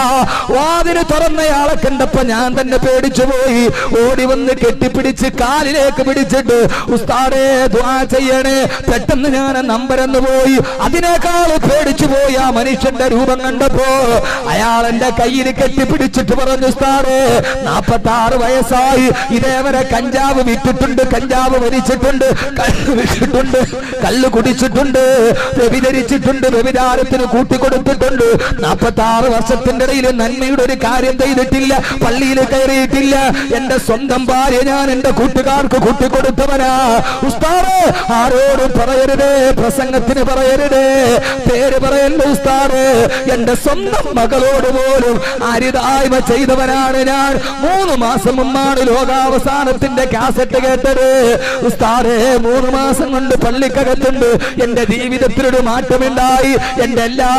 വാതിന് തുറന്നയാളെ കണ്ടപ്പോ ഞാൻ തന്നെ പേടിച്ചു പോയി. ഓടി വന്ന് കെട്ടിപ്പിടിച്ച് കാലിലേക്ക് പിടിച്ചിട്ട് ഉസ്താദേ ദുആ ചെയ്യണേ. പെട്ടെന്ന് ഞാൻ നമ്പരെന്ന് പോയി. അതിനേക്കാൾ പേടിച്ചു പോയി ആ മനുഷ്യന്റെ രൂപം കണ്ടപ്പോ. അയാൾ എന്റെ കയ്യിൽ കെട്ടിപ്പിടിച്ചിട്ട് പറഞ്ഞു, ഉസ്താദേ 46 വയസ്സായി, ഇതേവരെ കഞ്ചാവ് വിറ്റിട്ടുണ്ട്, കഞ്ചാവ് വലിച്ചിട്ടുണ്ട്, കള്ള് വിട്ടിട്ടുണ്ട്, കള്ള് കുടിച്ചിട്ടുണ്ട്, വ്യഭിചരിച്ചിട്ടുണ്ട്, വ്യഭിചാരത്തിന് കൂട്ടിക്കൊടുത്തിട്ടുണ്ട്. 46 വർഷത്തിന്റെ ഇടയിൽ നന്മയുടെ ഒരു കാര്യം ചെയ്തിട്ടില്ല, പള്ളിയിൽ കയറിയിട്ടില്ല. എന്റെ സ്വന്തം ഭാര്യ ഞാൻ എന്റെ കൂട്ടുകാർക്ക് കൂട്ടിക്കൊടുത്തവനാ. ഉസ്താദേ ആരോടും പറയരുതേ, പ്രസംഗത്തിന് പറയരുതേ, പേര് പറയല്ല ഉസ്താദേ. എന്റെ സ്വന്തം മകളോട് പോലും അരുതായ്മ ചെയ്തവനാണ് ഞാൻ. 3 മാസം മുമ്പാണ് ലോകാവസാനത്തിന്റെ കാസറ്റ് കേട്ടത്. ഉസ്താദേ 3 മാസം കൊണ്ട് പള്ളിക്കകത്തുണ്ട്. എന്റെ ജീവിതത്തിലൊരു മാറ്റമുണ്ടായി. എന്റെ എല്ലാ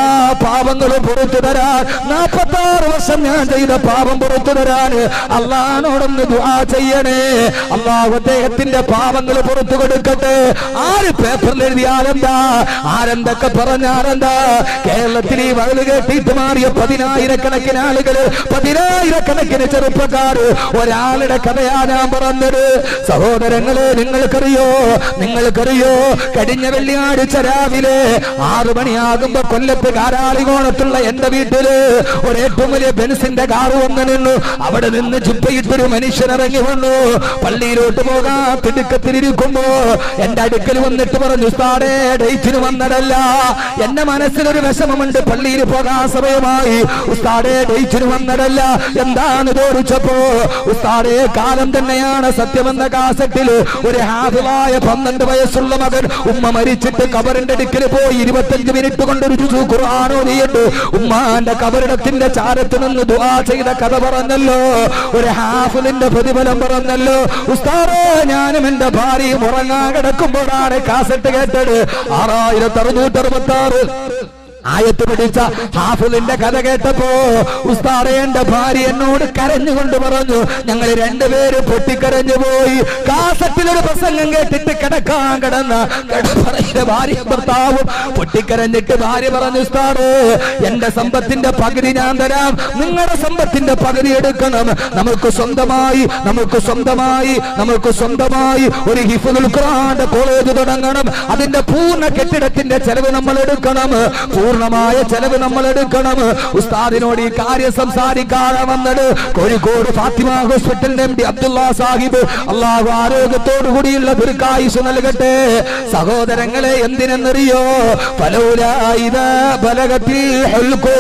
പാപങ്ങളും പുറത്തു തരാൻ, 46 വർഷം ഞാൻ ചെയ്ത പാപം പുറത്തു തരാൻ അള്ളാഹുവോടൊന്ന് ദുആ ചെയ്യണേ. അള്ളാഹു അദ്ദേഹത്തിന്റെ പാപങ്ങൾ പുറത്തു കൊടുക്കട്ടെ. ആര് പേപ്പറിൽ എഴുതിയാലെന്താ, ആരെന്തൊക്കെ പറഞ്ഞാലെന്താ? കേരളത്തിൽ ഈ വഴല് കേട്ടിട്ട് മാറിയ 10,000-കണക്കിന് ആളുകള്, 10,000-കണക്കിന് ചെറുപ്പക്കാര്, ഒരാളുടെ കഥയാ ഞാൻ പറഞ്ഞത്. സഹോദരങ്ങളെ, നിങ്ങൾക്കറിയോ കഴിഞ്ഞ വെള്ളിയാഴ്ച രാവിലെ 6 മണിയാകുമ്പോ കൊല്ലത്ത് കാരാളികോണത്തുള്ള എന്റെ വീട്ടില് ഒരു ഏറ്റവും വലിയ ബെൻസിന്റെ കാറ് വന്നു നിന്നു. അവിടെ നിന്ന് ചുപ്പയിട്ടൊരു മനുഷ്യൻ ഇറങ്ങി വന്നു. പള്ളിയിലോട്ട് പോകാൻ തിടുക്കത്തിലിരിക്കുമ്പോ എന്റെ അടുക്കൽ വന്നിട്ട് പറഞ്ഞു, ഉസ്താദേ ഡേറ്റിന് വന്നതല്ല, എന്റെ മനസ്സിലൊരു വിഷമമുണ്ട്, പള്ളിയിൽ പോകാൻ സമയമായി. ഉസ്താദേ ഡേറ്റിന് വന്നതല്ല, എന്താണ് ചോദിച്ചപ്പോ ഉസ്താദേ കാലം തന്നെയാണ് സത്യമെന്ന കാസറ്റില് ഒരു ഹാഫിളായ 12 വയസ്സുള്ള മകൻ ഉമ്മ മരിച്ചിട്ട് കബറിന്റെ അടുക്കൽ പോയി 25 മിനിറ്റ് കൊണ്ടൊരു ജുസു ഖുർആൻ ഓതിയിട്ട് ഉമ്മാന്റെ കബറിടത്തിന്റെ ചാരത്ത് നിന്ന് ദുആ ചെയ്ത കഥ പറഞ്ഞല്ലോ, ഒരു ഹാഫിളിന്റെ പ്രതിഫലം പറഞ്ഞല്ലോ. ഉസ്താദേ ഞാനും എന്റെ ഭാര്യയും ഉറങ്ങാൻ കിടക്കുമ്പോഴാണ് കാസറ്റ് കേട്ടത്. 6666 ആയത്ത് പഠിച്ച ഹാഫിളിന്റെ കഥ കേട്ടപ്പോ ഉസ്താദേ എന്റെ ഭാര്യ എന്നോട് കരഞ്ഞുകൊണ്ട് പറഞ്ഞു, ഞങ്ങൾ 2 പേരും പൊട്ടിക്കരഞ്ഞു പോയി. കാസറ്റിലൊരു പ്രസംഗം കേട്ടിട്ട് കിടക്കാൻ കിടന്ന ഭാര്യ ഭർത്താവും പൊട്ടിക്കരഞ്ഞിട്ട് ഭാര്യ പറഞ്ഞു, ഉസ്താദേ എന്റെ സമ്പത്തിന്റെ പകുതി ഞാൻ തരാം, നിങ്ങളുടെ സമ്പത്തിന്റെ പകുതി എടുക്കണം. നമുക്ക് സ്വന്തമായി ഒരു ഹിഫ്ളുൽ ഖുർആന്റെ കോളേജ് തുടങ്ങണം. അതിന്റെ പൂർണ്ണ കെട്ടിടത്തിന്റെ ചെലവ് നമ്മൾ എടുക്കണം, പൂർണ്ണമായ ചെലവ് നമ്മൾ എടുക്കണം. ഉസ്താദിനോട് ഈ കാര്യം സംസാരിക്കാതെ വന്നത് കോഴിക്കോട് ഫാത്തിമ ഹോസ്പിറ്റലിന്റെ MD അബ്ദുള്ള സാഹിബ്. അള്ളാഹു ആരോഗ്യത്തോടു കൂടിയുള്ള ദീർഘായുസ് നൽകട്ടെ. സഹോദരങ്ങളെ, എന്തിനെന്നറിയോ? ഫലൗലാ ഇദാ ബലഗത്തിൽ ഹുൽഖൂം,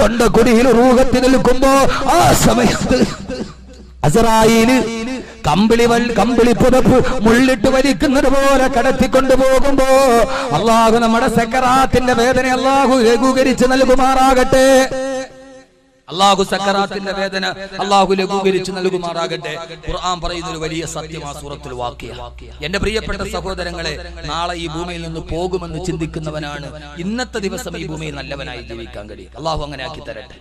തൊണ്ടക്കുടിയിൽ റൂഹത്ത് നിൽക്കുമ്പോ ആ സമയത്ത് അസ്രായീൽ കമ്പിളി പുതപ്പ് മുള്ളിട്ട് വലിക്കുന്നത് പോലെ കടത്തിക്കൊണ്ടു പോകുമ്പോ അള്ളാഹു നമ്മുടെ സക്കറാത്തിന്റെ വേദന അള്ളാഹു ലഘൂകരിച്ച് നൽകുമാറാകട്ടെ. അള്ളാഹു സക്കറാത്തിന്റെ വേദന അള്ളാഹു ലഘൂകരിച്ച് നൽകുമാറാകട്ടെ. ഖുർആൻ പറയുന്ന ഒരു വലിയ സത്യമാ സൂറത്തുൽ വാഖിയ. എന്റെ പ്രിയപ്പെട്ട സഹോദരങ്ങളെ, നാളെ ഈ ഭൂമിയിൽ നിന്ന് പോകുമെന്ന് ചിന്തിക്കുന്നവനാണ് ഇന്നത്തെ ദിവസം ഈ ഭൂമിയിൽ നല്ലവനായി ജീവിക്കാൻ കഴിയും. അള്ളാഹു അങ്ങനെ ആക്കി തരട്ടെ.